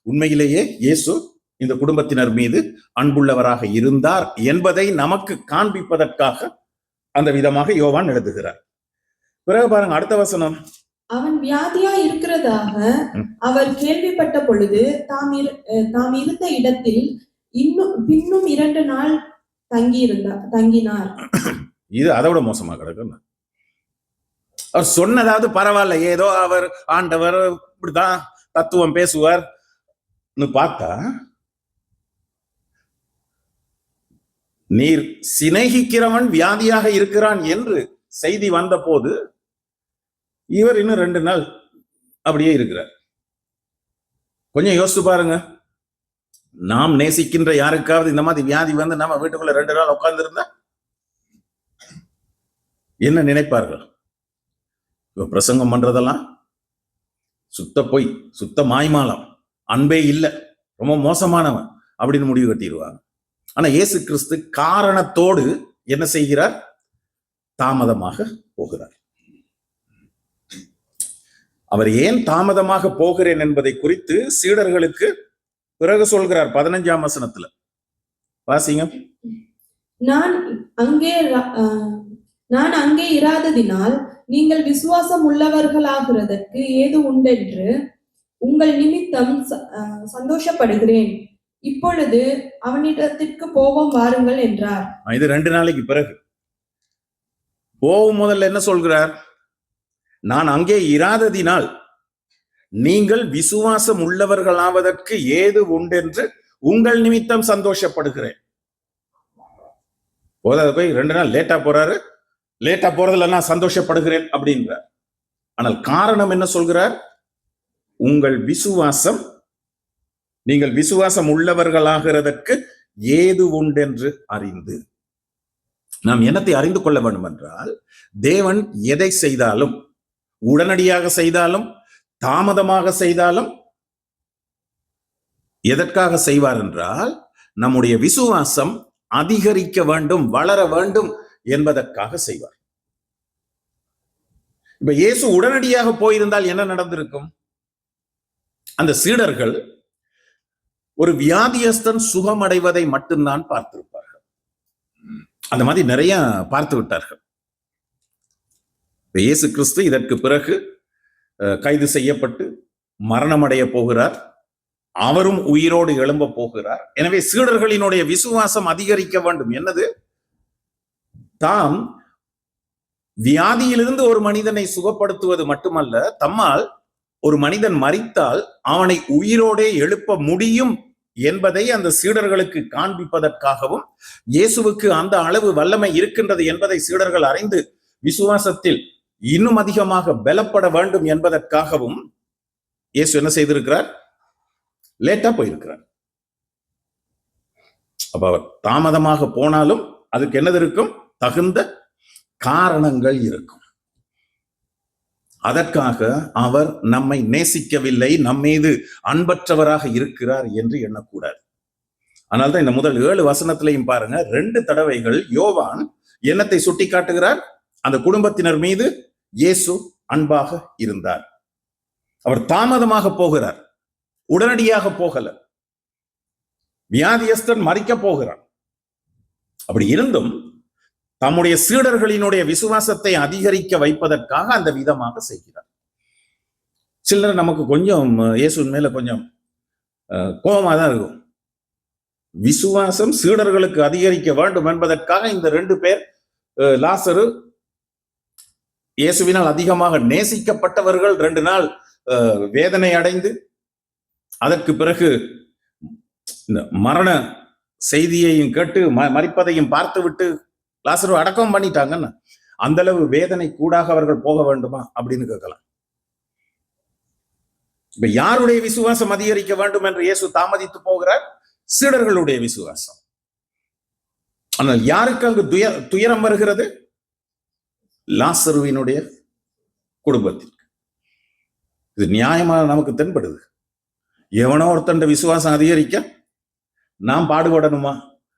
உண்மையிலேயே இயேசு இந்த குடும்பத்தினர் மீது அன்புள்ளவராக இருந்தார் என்பதை நமக்கு காண்பிப்பதற்காக அந்த விதமாக யோவான் எழுதுகிறார். பிறகு பாருங்க அடுத்த வசனம். அவன் வியாதியா இருக்கிறதாக அவர் கேள்விப்பட்ட பொழுது தாம் இருந்த இடத்தில் பின்னும் 2 நாள் தங்கினார். இது அதோட மோசமா கிடக்கு. அவர் சொன்னதாவது பரவாயில்ல, ஏதோ அவர் ஆண்டவர் இப்படிதான் தத்துவம் பேசுவார், பார்த்தா நீர் சிநேகிக்கிறவன் வியாதியாக இருக்கிறான் என்று செய்தி வந்த போது இவர் இன்னும் 2 நாள் அப்படியே இருக்கிறார். கொஞ்சம் யோசிச்சு பாருங்க, நாம் நேசிக்கின்ற யாருக்காவது இந்த மாதிரி வியாதி வந்து நம்ம வீட்டுக்குள்ள 2 நாள் உட்கார்ந்து இருந்தா என்ன நினைப்பார்கள்? பிரசங்கம் பண்றதெல்லாம் சுத்த பொய், சுத்த மாய்மாலம், அன்பே இல்லை, ரொம்ப மோசமானவன் அப்படின்னு முடிவு கட்டிடுவாங்க. ஆனா இயேசு கிறிஸ்து காரணத்தோடு என்ன செய்கிறார்? தாமதமாக போகிறார். அவர் ஏன் தாமதமாக போகிறேன் என்பதை குறித்து சீடர்களுக்கு பிறகு சொல்கிறார். 15ஆம் வசனத்துல வாசிங்க. நான் அங்கே இராததினால் நீங்கள் விசுவாசம் உள்ளவர்களாகிறதற்கு ஏது உண்டென்று உங்கள் நிமித்தம் சந்தோஷப்படுகிறேன். இப்பொழுது அவனிடத்திற்கு போவோம் வாருங்கள் என்றார். இது 2 நாளைக்கு பிறகு போகும். முதல்ல என்ன சொல்கிறார்? நான் அங்கே இராததினால் நீங்கள் விசுவாசம் உள்ளவர்களாவதற்கு ஏது உண்டென்று உங்கள் நிமித்தம் சந்தோஷப்படுகிறேன். போதாத போய் 2 நாள் லேட்டா போறாரு. லேட்டா போறதுல நான் சந்தோஷப்படுகிறேன் அப்படின்றார். ஆனால் காரணம் என்ன சொல்கிறார்? உங்கள் விசுவாசம், நீங்கள் விசுவாசம் உள்ளவர்களாகிறதற்கு ஏது உண்டென்று அறிந்து. நாம் என்னத்தை அறிந்து கொள்ள வேண்டும் என்றால், தேவன் எதை செய்தாலும், உடனடியாக செய்தாலும் தாமதமாக செய்தாலும் எதற்காக செய்வார் என்றால், நம்முடைய விசுவாசம் அதிகரிக்க வேண்டும், வளர வேண்டும் என்பதற்காக செய்வார். இப்ப இயேசு உடனடியாக போயிருந்தால் என்ன நடந்திருக்கும்? அந்த சீடர்கள் ஒரு வியாதியஸ்தன் சுகமடைவதை மட்டும்தான் பார்த்திருப்பார்கள். அந்த மாதிரி நிறைய பார்த்து விட்டார்கள். இயேசு கிறிஸ்து இதற்கு பிறகு கைது செய்யப்பட்டு மரணமடைய போகிறார். அவரும் உயிரோடு எழும்ப போகிறார். எனவே சீடர்களினுடைய விசுவாசம் அதிகரிக்க வேண்டும். என்னது? தாம் வியாதியிலிருந்து ஒரு மனிதனை சுகப்படுத்துவது மட்டுமல்ல, தம்மால் ஒரு மனிதன் மரித்தால் அவனை உயிரோடே எழுப்ப முடியும் என்பதை அந்த சீடர்களுக்கு காண்பிப்பதற்காகவும், இயேசுவுக்கு அந்த அளவு வல்லமை இருக்கின்றது என்பதை சீடர்கள் அறிந்து விசுவாசத்தில் இன்னும் அதிகமாக பலப்பட வேண்டும் என்பதற்காகவும் இயேசு என்ன செய்திருக்கிறார்? லேட்டா போயிருக்கிறார். அப்ப அவர் தாமதமாக போனாலும் அதுக்கு என்னது இருக்கும்? தகுந்த காரணங்கள் இருக்கும். அதற்காக அவர் நம்மை நேசிக்கவில்லை, நம்மீது அன்பற்றவராக இருக்கிறார் என்று எண்ணக்கூடாது. அதனால்தான் இந்த முதல் 7 வசனத்திலையும் பாருங்க, 2 தடவைகள் யோவான் என்னத்தை சுட்டி காட்டுகிறார்? அந்த குடும்பத்தினர் மீது இயேசு அன்பாக இருந்தார். அவர் தாமதமாக போகிறார், உடனடியாக போகல. வியாதியஸ்தன் மரிக்க போகிறார். அப்படி இருந்தும் தம்முடைய சீடர்களினுடைய விசுவாசத்தை அதிகரிக்க வைப்பதற்காக அந்த விதமாக செய்கிறார். சிலர் நமக்கு கொஞ்சம் இயேசுவின் மேல கொஞ்சம் கோபமா தான் இருக்கும். விசுவாசம் சீடர்களுக்கு அதிகரிக்க வேண்டும் என்பதற்காக இந்த 2 பேர், லாசரு இயேசுவினால் அதிகமாக நேசிக்கப்பட்டவர்கள், 2 நாள் வேதனை அடைந்து அதற்கு பிறகு இந்த மரண செய்தியையும் கேட்டு மரிப்பதையும் பார்த்து விட்டு லாசரு அடக்கம் பண்ணிட்டாங்கன்னு அந்த அளவு வேதனை கூடாக அவர்கள் போக வேண்டுமா அப்படின்னு கேட்கலாம். இப்ப யாருடைய விசுவாசம் அதிகரிக்க வேண்டும் என்று இயேசு தாமதித்து போகிறார்? சீடர்களுடைய விசுவாசம். ஆனால் யாருக்கு அங்கு துயரம் வருகிறது? லாசருவினுடைய குடும்பத்திற்கு. இது நியாயமாக நமக்கு தென்படுது. எவனோ ஒருத்தண்ட விசுவாசம் அதிகரிக்க நான் பாடுபடணுமா,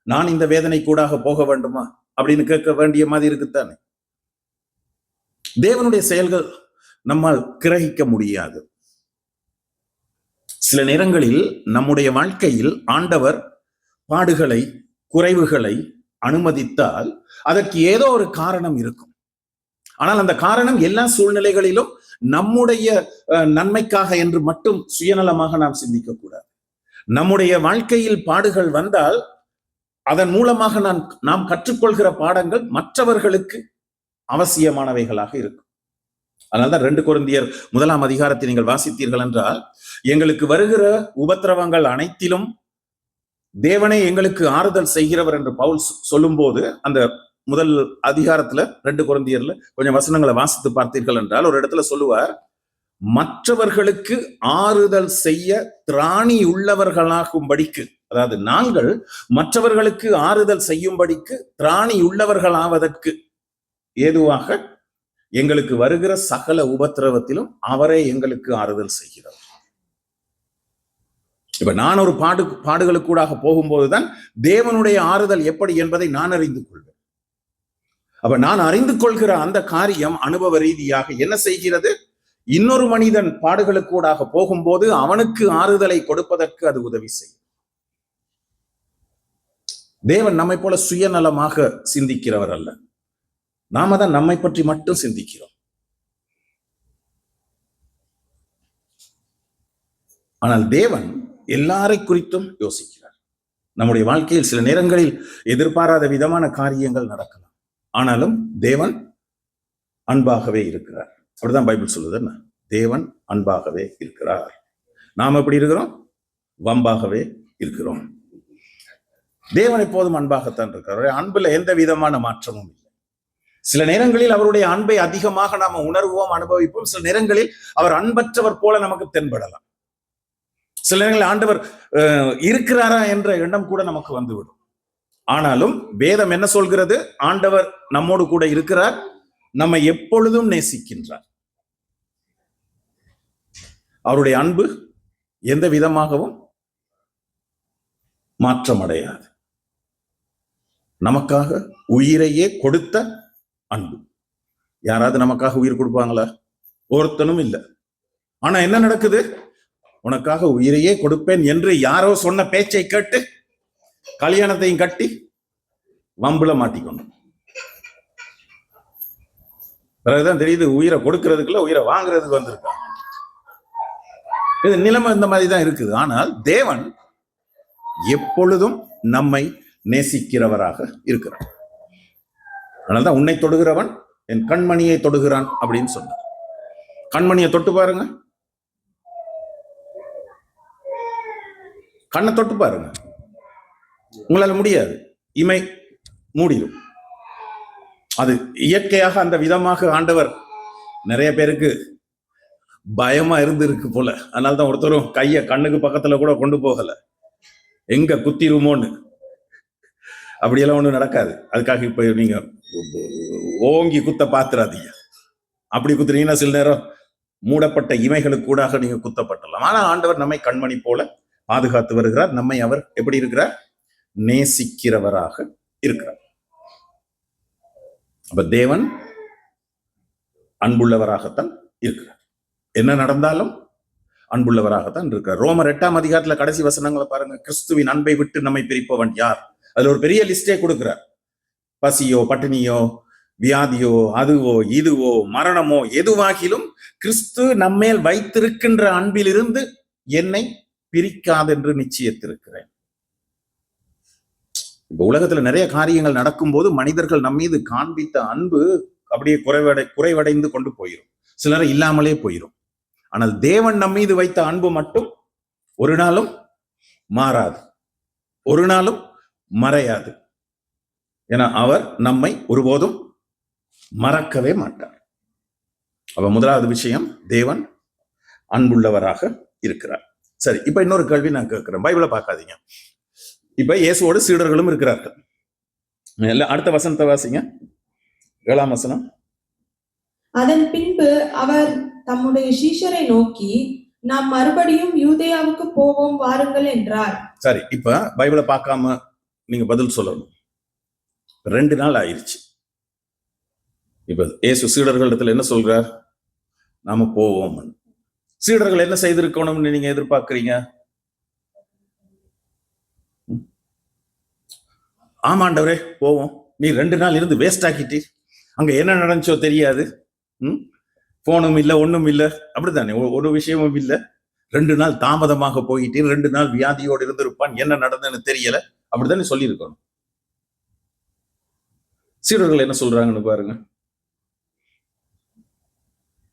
நான் இந்த வேதனை கூடாக போக வேண்டுமா அப்படின்னு கேட்க வேண்டிய மாதிரி இருக்குத்தானே. தேவனுடைய செயல்கள் நம்மால் கிரகிக்க முடியாது. சில நேரங்களில் நம்முடைய வாழ்க்கையில் ஆண்டவர் பாடுகளை, குறைவுகளை அனுமதித்தால் அதற்கு ஏதோ ஒரு காரணம் இருக்கும். ஆனால் அந்த காரணம் எல்லா சூழ்நிலைகளிலும் நம்முடைய நன்மைக்காக என்று மட்டும் சுயநலமாக நாம் சிந்திக்க கூடாது. நம்முடைய வாழ்க்கையில் பாடுகள் வந்தால் அதன் மூலமாக நாம் கற்றுக்கொள்கிற பாடங்கள் மற்றவர்களுக்கு அவசியமானவைகளாக இருக்கும். அதனால்தான் 2 கொரிந்தியர் 1 அதிகாரத்தை நீங்கள் வாசித்தீர்கள் என்றால், எங்களுக்கு வருகிற உபத்திரவங்கள் அனைத்திலும் தேவனே எங்களுக்கு ஆறுதல் செய்கிறவர் என்று பவுல் சொல்லும் போது, அந்த முதல் அதிகாரத்துல 2 கொரிந்தியர்ல கொஞ்சம் வசனங்களை வாசித்து பார்த்தீர்கள் என்றால், ஒரு இடத்துல சொல்லுவார், மற்றவர்களுக்கு ஆறுதல் செய்ய திராணி உள்ளவர்களாகும்படிக்கு, அதாவது நாங்கள் மற்றவர்களுக்கு ஆறுதல் செய்யும்படிக்கு திராணி உள்ளவர்களாவதற்கு ஏதுவாக எங்களுக்கு வருகிற சகல உபத்திரவத்திலும் அவரே எங்களுக்கு ஆறுதல் செய்கிறார். இப்ப நான் ஒரு பாடுகளுக்கூடாக போகும்போதுதான் தேவனுடைய ஆறுதல் எப்படி என்பதை நான் அறிந்து கொள்வேன். அப்ப நான் அறிந்து கொள்கிற அந்த காரியம் அனுபவ ரீதியாக என்ன செய்கிறது? இன்னொரு மனிதன் பாடுகளுக்கூடாக போகும்போது அவனுக்கு ஆறுதலை கொடுப்பதற்கு அது உதவி செய்யும். தேவன் நம்மை போல சுயநலமாக சிந்திக்கிறவர் அல்ல. நாம தான் நம்மை பற்றி மட்டும் சிந்திக்கிறோம். ஆனால் தேவன் எல்லாரை குறித்தும் யோசிக்கிறார். நம்முடைய வாழ்க்கையில் சில நேரங்களில் எதிர்பாராத விதமான காரியங்கள் நடக்கலாம். ஆனாலும் தேவன் அன்பாகவே இருக்கிறார். அப்படிதான் பைபிள் சொல்லுது. என்ன? தேவன் அன்பாகவே இருக்கிறார். நாம் எப்படி இருக்கிறோம்? வம்பாகவே இருக்கிறோம். தேவன் எப்போதும் அன்பாகத்தான் இருக்கிறார். அன்புல எந்த விதமான மாற்றமும் இல்லை. சில நேரங்களில் அவருடைய அன்பை அதிகமாக நாம உணர்வோம், அனுபவிப்போம். சில நேரங்களில் அவர் அன்பற்றவர் போல நமக்கு தென்படலாம். சில நேரங்களில் ஆண்டவர் இருக்கிறாரா என்ற எண்ணம் கூட நமக்கு வந்துவிடும். ஆனாலும் வேதம் என்ன சொல்கிறது? ஆண்டவர் நம்மோடு கூட இருக்கிறார், நம்மை எப்பொழுதும் நேசிக்கின்றார். அவருடைய அன்பு எந்த விதமாகவும் மாற்றமடையாது. நமக்காக உயிரையே கொடுத்த அன்பு. யாராவது நமக்காக உயிர் கொடுப்பாங்களா? ஒருத்தனும் இல்லை. ஆனா என்ன நடக்குது? உனக்காக உயிரையே கொடுப்பேன் என்று யாரோ சொன்ன பேச்சை கேட்டு கல்யாணத்தையும் கட்டி வம்புல மாட்டிக்கணும். பிறகுதான் தெரியுது உயிரை கொடுக்கறதுக்குள்ள உயிரை வாங்குறதுக்கு வந்திருக்காங்க. இது நிலைமை இந்த மாதிரி தான் இருக்குது. ஆனால் தேவன் எப்பொழுதும் நம்மை நேசிக்கிறவராக இருக்கிறார். அதனால்தான் உன்னை தொடுகிறவன் என் கண்மணியை தொடுகிறான் அப்படின்னு சொன்னார். கண்மணியை தொட்டு பாருங்க, கண்ணை தொட்டு பாருங்க, உங்களால முடியாது, இமை மூடிடும். அது இயற்கையாக அந்த விதமாக ஆண்டவர் நிறைய பேருக்கு பயமா இருக்கு போல. அதனால்தான் ஒருத்தரும் கைய கண்ணுக்கு பக்கத்துல கூட கொண்டு போகல, எங்க குத்திருமோன்னு. அப்படியெல்லாம் ஒண்ணும் நடக்காது. அதுக்காக இப்ப நீங்க ஓங்கி குத்த பாத்துறாதீங்க. அப்படி குத்துறீங்கன்னா சில நேரம் மூடப்பட்ட இமைகளுக்கு கூடாக நீங்க குத்தப்பட்டலாம். ஆனா ஆண்டவர் நம்மை கண்மணி போல பாதுகாத்து வருகிறார். நம்மை அவர் எப்படி இருக்கிறார்? நேசிக்கிறவராக இருக்கிறார். அப்ப தேவன் அன்புள்ளவராகத்தான் இருக்கிறார். என்ன நடந்தாலும் அன்புள்ளவராகத்தான் இருக்கிறார். ரோமர் 8 அதிகாரத்துல கடைசி வசனங்களை பாருங்க. கிறிஸ்துவின் அன்பை விட்டு நம்மை பிரிப்பவன் யார்? அதுல ஒரு பெரிய லிஸ்டே கொடுக்கிறார். பசியோ, பட்டினியோ, வியாதியோ, அதுவோ, இதுவோ, மரணமோ, எதுவாகிலும் கிறிஸ்து நம்மேல் வைத்திருக்கின்ற அன்பிலிருந்து என்னை பிரிக்காதென்று நிச்சயித்திருக்கிறேன். இப்ப உலகத்துல நிறைய காரியங்கள் நடக்கும் போது மனிதர்கள் நம் மீது காண்பித்த அன்பு அப்படியே குறைவடைந்து கொண்டு போயிடும். சிலர் இல்லாமலே போயிடும். ஆனால் தேவன் நம் மீது வைத்த அன்பு மட்டும் ஒரு நாளும் மாறாது, ஒரு நாளும் மறையாது. ஏன்னா அவர் நம்மை ஒருபோதும் மறக்கவே மாட்டார். அப்ப முதலாவது விஷயம், தேவன் அன்புள்ளவராக இருக்கிறார். சரி, இப்ப இன்னொரு கேள்வி நான் கேட்கிறேன். பைபிளை பார்க்காதீங்க. இப்ப இயேசுவோடு சீடர்களும் இருக்கிறார்கள். அடுத்த வசனத்தை வாசிங்க, 7ஆம் வசனம். அதன் பின்பு அவர் தம்முடைய சீஷரை நோக்கி, நாம் மறுபடியும் யூதேயாவுக்கு போவோம், வாருங்கள் என்றார். சரி, இப்ப பைபிளை பார்க்காம நீங்க பதில் சொல்லணும். 2 நாள் ஆயிடுச்சு. இப்ப இயேசு சீடர்களிடத்துல என்ன சொல்றார்? நாம போவோம். சீடர்கள் என்ன செய்திருக்கணும்னு நீங்க எதிர்பார்க்கிறீங்க? ஆமாண்டவரே போவோம். நீ 2 நாள் இருந்து வேஸ்ட் ஆக்கிட்டீர், அங்க என்ன நடந்துச்சோ தெரியாது, போனும் இல்லை, ஒண்ணும் இல்லை, அப்படித்தானே? ஒரு விஷயமும் இல்லை. 2 நாள் தாமதமாக போயிட்டீர், 2 நாள் வியாதியோடு இருந்திருப்பான், என்ன நடந்ததுன்னு தெரியல, அப்படித்தானே சொல்லியிருக்கணும். சீடர்கள் என்ன சொல்றாங்கன்னு பாருங்க.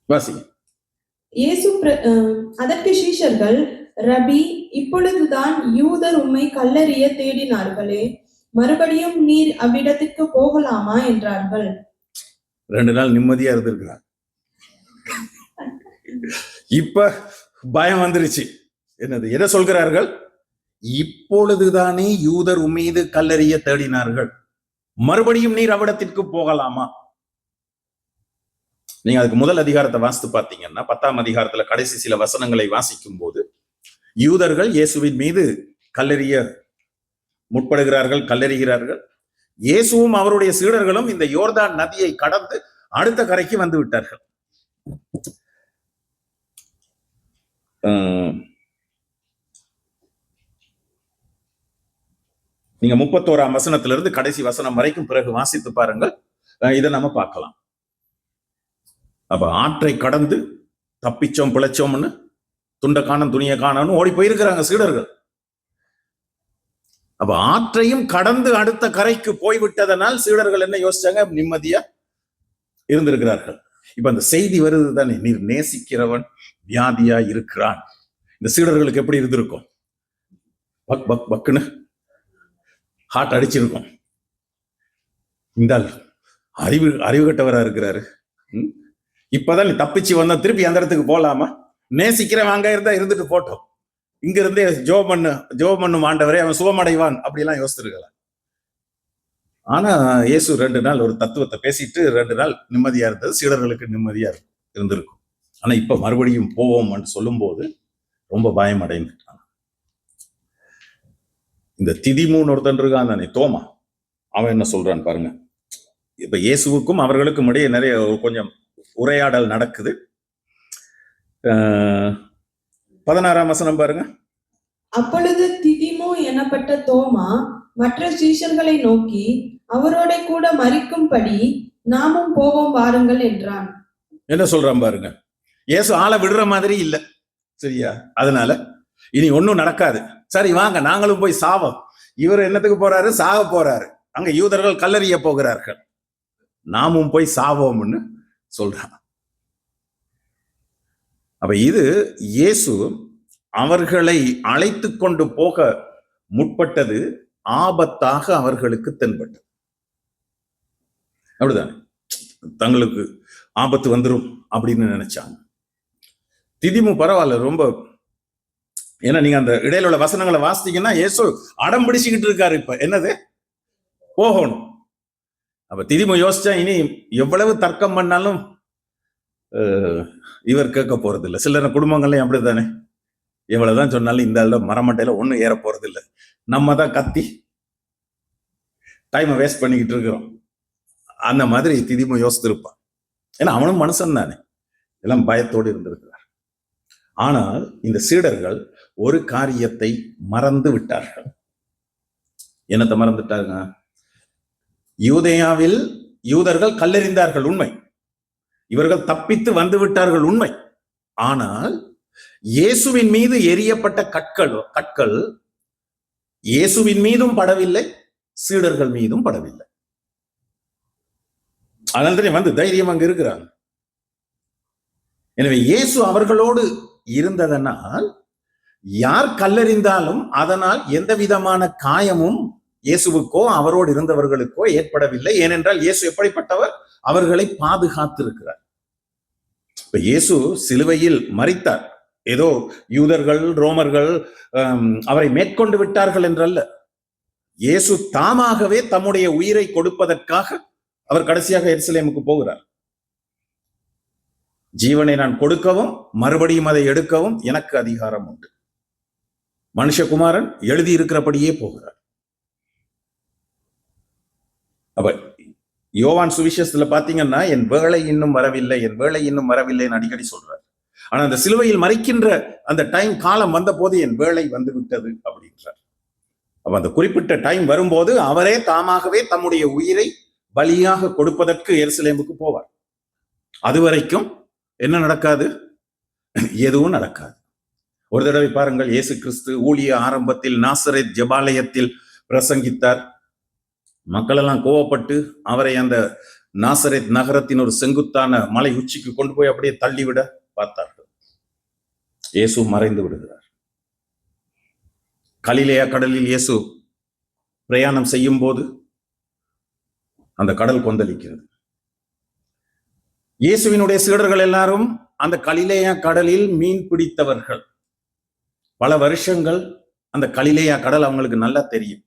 வாசிங்க. அதற்கு சீஷர்கள், ரபி, இப்பொழுதுதான் யூதர் உம்மை கல்லெறிய தேடினார்களே, மறுபடியும் நீர் அவ்விடத்துக்கு போகலாமா என்றார்கள். 2 நாள் நிம்மதியா இருந்திருக்கிறார். இப்ப பயம் வந்துருச்சு. என்னது, எதை சொல்கிறார்கள்? இப்பொழுதுதானே யூதர் உம்மீது கல்லெறிய தேடினார்கள், மறுபடியும் நீர் அவ்விடத்திற்கு போகலாமா? நீங்க அதுக்கு முதல் அதிகாரத்தை வாசித்து பார்த்தீங்கன்னா 10ஆம் அதிகாரத்துல கடைசி சில வசனங்களை வாசிக்கும் போது யூதர்கள் இயேசுவின் மீது கல்லெறிய முற்படுகிறார்கள், கல்லெறிகிறார்கள். இயேசுவும் அவருடைய சீடர்களும் இந்த யோர்தான் நதியை கடந்து அடுத்த கரைக்கு வந்து விட்டார்கள். நீங்க 31ஆம் வசனத்திலிருந்து கடைசி வசனம் வரைக்கும் பிறகு வாசித்து பாருங்கள், இதை நம்ம பார்க்கலாம். அப்ப ஆற்றை கடந்து தப்பிச்சோம் பிழைச்சோம்னு துண்ட காணம் துணிய காணம்னு ஓடி போயிருக்கிறாங்க சீடர்கள். அப்ப ஆற்றையும் கடந்து அடுத்த கரைக்கு போய்விட்டதனால் சீடர்கள் என்ன யோசிச்சாங்க? நிம்மதியா இருந்திருக்கிறார்கள். இப்ப அந்த செய்தி வருது தானே, நீர் நேசிக்கிறவன் வியாதியா இருக்கிறான். இந்த சீடர்களுக்கு எப்படி இருந்திருக்கும்? பக் பக் பக்குன்னு ஹார்ட் அடிச்சிருக்கும். இந்த அறிவு கட்டவரா இருக்கிறாரு. இப்பதான் நீ தப்பிச்சு வந்தா திருப்பி அந்த இடத்துக்கு போலாமா? நேசிக்கிறவன் அங்க இருந்தா இருந்துட்டு போட்டோம், இங்க இருந்தே ஜோம் பண்ணும் ஆண்டவரே, அவன் சுகமடைவான் அப்படிலாம் யோசிச்சிருக்கலாம். ஆனா இயேசு 2 நாள் ஒரு தத்துவத்தை பேசிட்டு 2 நாள் நிம்மதியா இருந்தது, சீடர்களுக்கு நிம்மதியா இருந்திருக்கும். ஆனா இப்ப மறுபடியும் போவோம்னு சொல்லும் போது ரொம்ப பயம் அடைந்துட்டான். இந்த திதிமூன்னு ஒருத்தன் இருக்கான் தானே, தோமா, அவன் என்ன சொல்றான் பாருங்க. இப்ப இயேசுவுக்கும் அவர்களுக்கும் இடையே நிறைய கொஞ்சம் உரையாடல் நடக்குது. 16ஆம் வசனம் பாருங்க. அப்பொழுது திதிமு எனப்பட்ட தோமா மற்ற சீஷர்களை நோக்கி, அவரோட கூட மரிக்கும்படி நாமும் போவோம் வாருங்கள் என்றான். என்ன சொல்றான் பாருங்க. இயேசு ஆளை விடுற மாதிரி இல்ல, சரியா? அதனால இனி ஒன்னும் நடக்காது, சரி வாங்க நாங்களும் போய் சாவோம். இவர் என்னத்துக்கு போறாரு? சாக போறாரு. அங்க யூதர்கள் கல்லறிய போகிறார்கள், நாமும் போய் சாவோம்னு சொல்றான். அப்ப இது இயேசு அவர்களை அழைத்து கொண்டு போக முற்பட்டது ஆபத்தாக அவர்களுக்கு தென்பட்டது. அப்படிதான், தங்களுக்கு ஆபத்து வந்துடும் அப்படின்னு நினைச்சாங்க. திதிமு பரவாயில்ல ரொம்ப, ஏன்னா நீங்க அந்த இடையில உள்ள வசனங்களை வாசித்தீங்கன்னா இயேசு அடம் பிடிச்சுக்கிட்டு இருக்காரு, இப்ப என்னது போகணும். அப்ப திதிமு யோசிச்சா இனி எவ்வளவு தர்க்கம் பண்ணாலும் இவர் கேட்க போறது இல்லை. சில குடும்பங்கள்லையும் அப்படித்தானே, எவ்வளவுதான் சொன்னாலும் இந்த மரமட்டையில ஒன்னும் ஏற போறது இல்லை, நம்ம தான் கத்தி டைமை வேஸ்ட் பண்ணிக்கிட்டு இருக்கிறோம். அந்த மாதிரி திதிமு யோசித்திருப்பான். ஏன்னா அவனும் மனுஷன் தானே, எல்லாம் பயத்தோடு இருந்திருக்கிறார். ஆனால் இந்த சீடர்கள் ஒரு காரியத்தை மறந்து விட்டார்கள். என்னத்தை மறந்துட்டாங்க? யூதேயாவில் யூதர்கள் கல்லெறிந்தார்கள், உண்மை. இவர்கள் தப்பித்து வந்து விட்டார்கள், உண்மை. ஆனால் இயேசுவின் மீது எரியப்பட்ட கற்கள் இயேசுவின் மீதும் படவில்லை, சீடர்கள் மீதும் படவில்லை. அதனால வந்து தைரியம் அங்க இருக்கிறாங்க. எனவே இயேசு அவர்களோடு இருந்ததனால் யார் கல்லெறிந்தாலும் அதனால் எந்த விதமான காயமும் இயேசுவுக்கோ அவரோடு இருந்தவர்களுக்கோ ஏற்படவில்லை. ஏனென்றால் இயேசு எப்படிப்பட்டவர்? அவர்களை பாதுகாத்திருக்கிறார். இப்ப இயேசு சிலுவையில் மரித்தார், ஏதோ யூதர்கள் ரோமர்கள் அவரை மேற்கொண்டு விட்டார்கள் என்றல்ல. இயேசு தாமாகவே தம்முடைய உயிரை கொடுப்பதற்காக அவர் கடைசியாக எருசலேமுக்கு போகிறார். ஜீவனை நான் கொடுக்கவும் மறுபடியும் அதை எடுக்கவும் எனக்கு அதிகாரம் உண்டு. மனுஷகுமாரன் எழுதி இருக்கிறபடியே போகிறார். அப்ப யோவான் சுவிசேஷத்துல பாத்தீங்கன்னா என் வேளை இன்னும் வரவில்லை, என் வேளை இன்னும் வரவில்லைன்னு அடிக்கடி சொல்றார். ஆனா அந்த சிலுவையில் மறிக்கின்ற அந்த டைம் காலம் வந்த போது என் வேளை வந்து விட்டது அப்படின்றார். அப்ப அந்த குறிப்பிட்ட டைம் வரும்போது அவரே தாமாகவே தம்முடைய உயிரை பலியாக கொடுப்பதற்கு எருசலேமுக்கு போவார். அது வரைக்கும் என்ன நடக்காது? எதுவும் நடக்காது. ஒரு தடவை பாருங்கள், இயேசு கிறிஸ்து ஊழிய ஆரம்பத்தில் நாசரேத் ஜெபாலயத்தில் பிரசங்கித்தார். மக்கள் எல்லாம் கோவப்பட்டு அவரை அந்த நாசரேத் நகரத்தின் ஒரு செங்குத்தான மலை உச்சிக்கு கொண்டு போய் அப்படியே தள்ளிவிட பார்த்தார்கள். இயேசு மறைந்து விடுகிறார். கலிலேயா கடலில் இயேசு பிரயாணம் செய்யும் போது அந்த கடல் கொந்தளிக்கிறது. இயேசுவினுடைய சீடர்கள் எல்லாரும் அந்த கலிலேயா கடலில் மீன் பிடித்தவர்கள். பல வருஷங்கள் அந்த கலிலேயா கடல் அவங்களுக்கு நல்லா தெரியும்.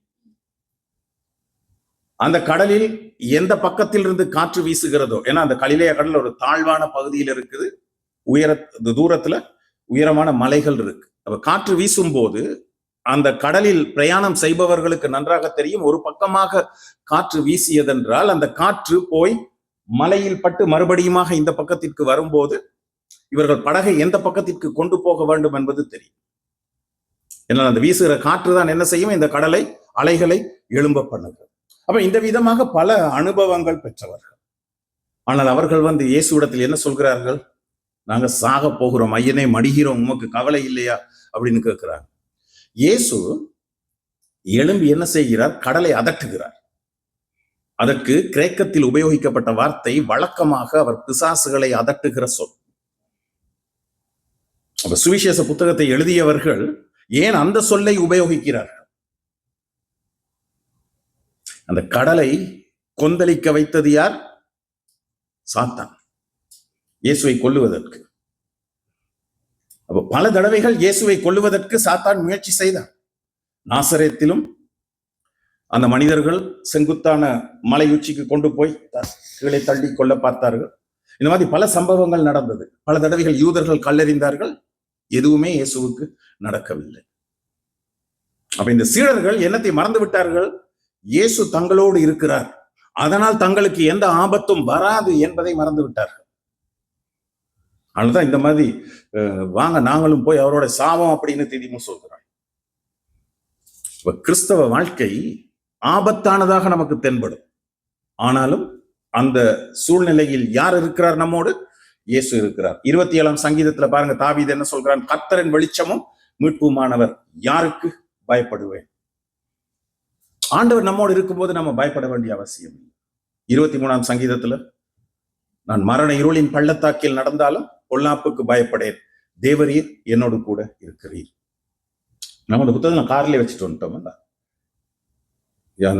அந்த கடலில் எந்த பக்கத்தில் இருந்து காற்று வீசுகிறதோ, ஏன்னா அந்த கலிலேயா கடல் ஒரு தாழ்வான பகுதியில் இருக்குது, தூரத்துல உயரமான மலைகள் இருக்கு. அப்ப காற்று வீசும் போது அந்த கடலில் பிரயாணம் செய்பவர்களுக்கு நன்றாக தெரியும், ஒரு பக்கமாக காற்று வீசியதென்றால் அந்த காற்று போய் மலையில் பட்டு மறுபடியுமாக இந்த பக்கத்திற்கு வரும்போது இவர்கள் படகை எந்த பக்கத்திற்கு கொண்டு போக வேண்டும் என்பது தெரியும். ஏன்னா அந்த வீசுகிற காற்று தான் என்ன செய்யும், இந்த கடலை அலைகளை எழும்ப பண்ணுகிறது. அப்ப இந்த விதமாக பல அனுபவங்கள் பெற்றவர்கள். ஆனால் அவர்கள் இயேசுவிடத்தில் என்ன சொல்கிறார்கள்? நாங்க சாக போகிறோம், ஐயனே மடிகிறோம், உமக்கு கவலை இல்லையா அப்படின்னு கேட்கிறாங்க. இயேசு எழும்பி என்ன செய்கிறார்? கடலை அதட்டுகிறார். அதற்கு கிரேக்கத்தில் உபயோகிக்கப்பட்ட வார்த்தை வழக்கமாக அவர் பிசாசுகளை அதட்டுகிற சொல். அப்ப சுவிசேஷ புத்தகத்தை எழுதியவர்கள் ஏன் அந்த சொல்லை உபயோகிக்கிறார்கள்? அந்த கடலை கொந்தளிக்க வைத்தது யார்? சாத்தான், இயேசுவை கொல்லுவதற்கு. அப்ப பல தடவைகள் இயேசுவை கொல்லுவதற்கு சாத்தான் முயற்சி செய்தார். நாசரேத்திலும் அந்த மனிதர்கள் செங்குத்தான மலை உச்சிக்கு கொண்டு போய் கீழே தள்ளி கொள்ள பார்த்தார்கள். இந்த மாதிரி பல சம்பவங்கள் நடந்தது. பல தடவைகள் யூதர்கள் கல்லெறிந்தார்கள், எதுவுமே இயேசுவுக்கு நடக்கவில்லை. அப்ப இந்த சீடர்கள் என்னத்தை மறந்து விட்டார்கள்? இயேசு தங்களோடு இருக்கிறார், அதனால் தங்களுக்கு எந்த ஆபத்தும் வராது என்பதை மறந்து விட்டார்கள். அதனால்தான் இந்த மாதிரி வாங்க நாங்களும் போய் அவரோட சாவோம் அப்படின்னு திடீர்னு சொல்கிறார். கிறிஸ்தவ வாழ்க்கை ஆபத்தானதாக நமக்கு தென்படும். ஆனாலும் அந்த சூழ்நிலையில் யார் இருக்கிறார்? நம்மோடு இயேசு இருக்கிறார். 27ஆம் சங்கீதத்துல பாருங்க, தாவீது என்ன சொல்கிறான்? கர்த்தரின் வெளிச்சமும் மீட்புமானவர், யாருக்கு பயப்படுவேன்? ஆண்டவர் நம்மோடு இருக்கும்போது நம்ம பயப்பட வேண்டிய அவசியம் இல்லை. 23ஆம் சங்கீதத்துல, நான் மரண இருளின் பள்ளத்தாக்கில் நடந்தாலும் பொல்லாப்புக்கு பயப்படேன், தேவரீர் என்னோடு கூட இருக்கிறீர். நம்ம அந்த புத்தகம் கார்லயே வச்சுட்டு வந்துட்டோம்.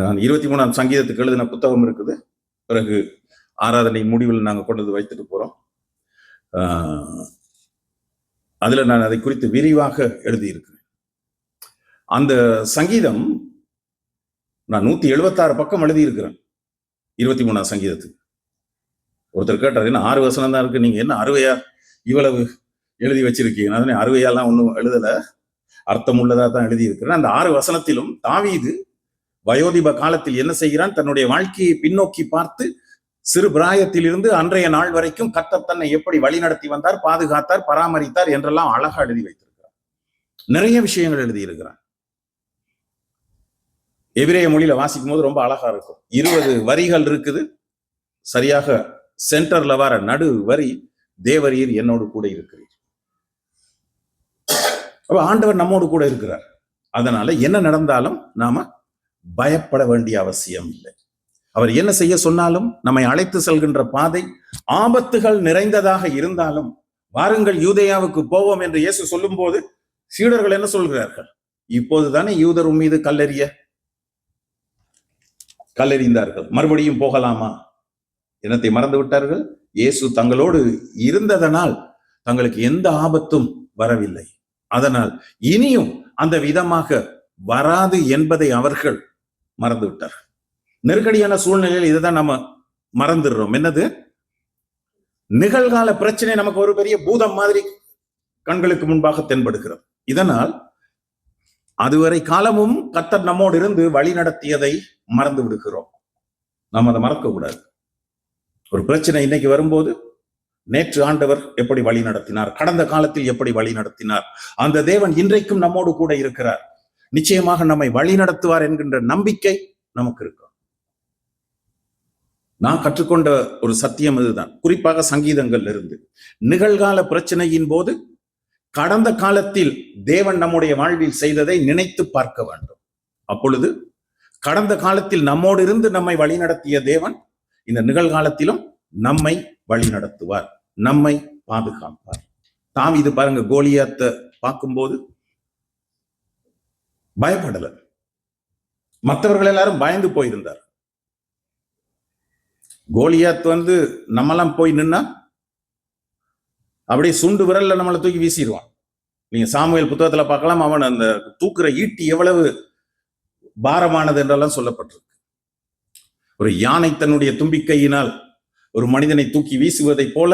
நான் 23ஆம் சங்கீதத்துக்கு எழுதின புத்தகம் இருக்குது. பிறகு ஆராதனை முடிவில் நாங்கள் கொண்டு வைத்துட்டு போறோம். அதுல நான் அதை குறித்து விரிவாக எழுதியிருக்கிறேன். அந்த சங்கீதம் நான் 176 பக்கம் எழுதியிருக்கிறேன் 23ஆம் சங்கீதத்துக்கு. ஒருத்தர் கேட்டார், என்ன 6 வசனம் தான் இருக்கு, நீங்க என்ன அறுவையா இவ்வளவு எழுதி வச்சிருக்கீங்க? அதனை அறுவையாலாம் ஒன்றும் எழுதல, அர்த்தம் உள்ளதா தான் எழுதியிருக்கிறேன். அந்த 6 வசனத்திலும் தாவீது வயோதிப காலத்தில் என்ன செய்கிறான்? தன்னுடைய வாழ்க்கையை பின்னோக்கி பார்த்து சிறு பிராயத்தில் இருந்து அன்றைய நாள் வரைக்கும் கர்த்தர் தன்னை எப்படி வழி நடத்தி வந்தார், பாதுகாத்தார், பராமரித்தார் என்றெல்லாம் அழகா எழுதி வைத்திருக்கிறார். நிறைய விஷயங்கள் எழுதியிருக்கிறார். எபிரேய மொழியில வாசிக்கும் போது ரொம்ப அழகா இருக்கும். 20 வரிகள் இருக்குது. சரியாக சென்டர்ல வர நடு வரி, தேவரீர் என்னோடு கூட இருக்கிறீர். அப்ப ஆண்டவர் நம்மோடு கூட இருக்கிறார். அதனால என்ன நடந்தாலும் நாம பயப்பட வேண்டிய அவசியம் இல்லை. அவர் என்ன செய்ய சொன்னாலும், நம்மை அழைத்து செல்கின்ற பாதை ஆபத்துகள் நிறைந்ததாக இருந்தாலும், வாருங்கள் யூதேயாவுக்கு போவோம் என்று இயேசு சொல்லும் போது சீடர்கள் என்ன சொல்கிறார்கள்? இப்போதுதானே யூதர் மீது கல்லெறிந்தார்கள், மறுபடியும் போகலாமா? என்னத்தை மறந்து விட்டார்கள்? இயேசு தங்களோடு இருந்ததனால் தங்களுக்கு எந்த ஆபத்தும் வரவில்லை. அதனால் இனியும் அந்த விதமாக வராது என்பதை அவர்கள் மறந்து விட்டார்கள். நெருக்கடியான சூழ்நிலையில் இதுதான் நம்ம மறந்துடுறோம். என்னது? நிகழ்கால பிரச்சனை நமக்கு ஒரு பெரிய பூதம் மாதிரி கண்களுக்கு முன்பாக தென்படுகிறது. இதனால் அதுவரை காலமும் கர்த்தர் நம்மோடு இருந்து வழி நடத்தியதை மறந்து விடுகிறோம். நாம் அதை மறக்க கூடாது. ஒரு பிரச்சனை இன்னைக்கு வரும்போது, நேற்று ஆண்டவர் எப்படி வழி நடத்தினார், கடந்த காலத்தில் எப்படி வழி நடத்தினார், அந்த தேவன் இன்றைக்கும் நம்மோடு கூட இருக்கிறார், நிச்சயமாக நம்மை வழி நடத்துவார் என்கின்ற நம்பிக்கை நமக்கு இருக்கும். நான் கற்றுக்கொண்ட ஒரு சத்தியம் இதுதான். குறிப்பாக சங்கீதங்கள் இருந்து நிகழ்கால பிரச்சனையின் போது கடந்த காலத்தில் தேவன் நம்முடைய வாழ்வில் செய்ததை நினைத்து பார்க்க வேண்டும். அப்பொழுது கடந்த காலத்தில் நம்மோடு இருந்து நம்மை வழிநடத்திய தேவன் இந்த நிகழ்காலத்திலும் நம்மை வழி நடத்துவார், நம்மை பாதுகாப்பார். தாவீது பாருங்க, கோலியாத்தை பார்க்கும்போது பயப்படல. மற்றவர்கள் எல்லாரும் பயந்து போயிருந்தார். கோலியாத் நம்மெல்லாம் போய் நின்னா அப்படியே சுண்டு விரல்ல நம்மளை தூக்கி வீசிடுவான். நீங்க சாமுவேல் புத்தகத்துல பார்க்கலாம், அவன் அந்த தூக்குற ஈட்டி எவ்வளவு பாரமானது என்றெல்லாம் சொல்லப்பட்டிருக்கு. ஒரு யானை தன்னுடைய தும்பிக்கையினால் ஒரு மனிதனை தூக்கி வீசுவதை போல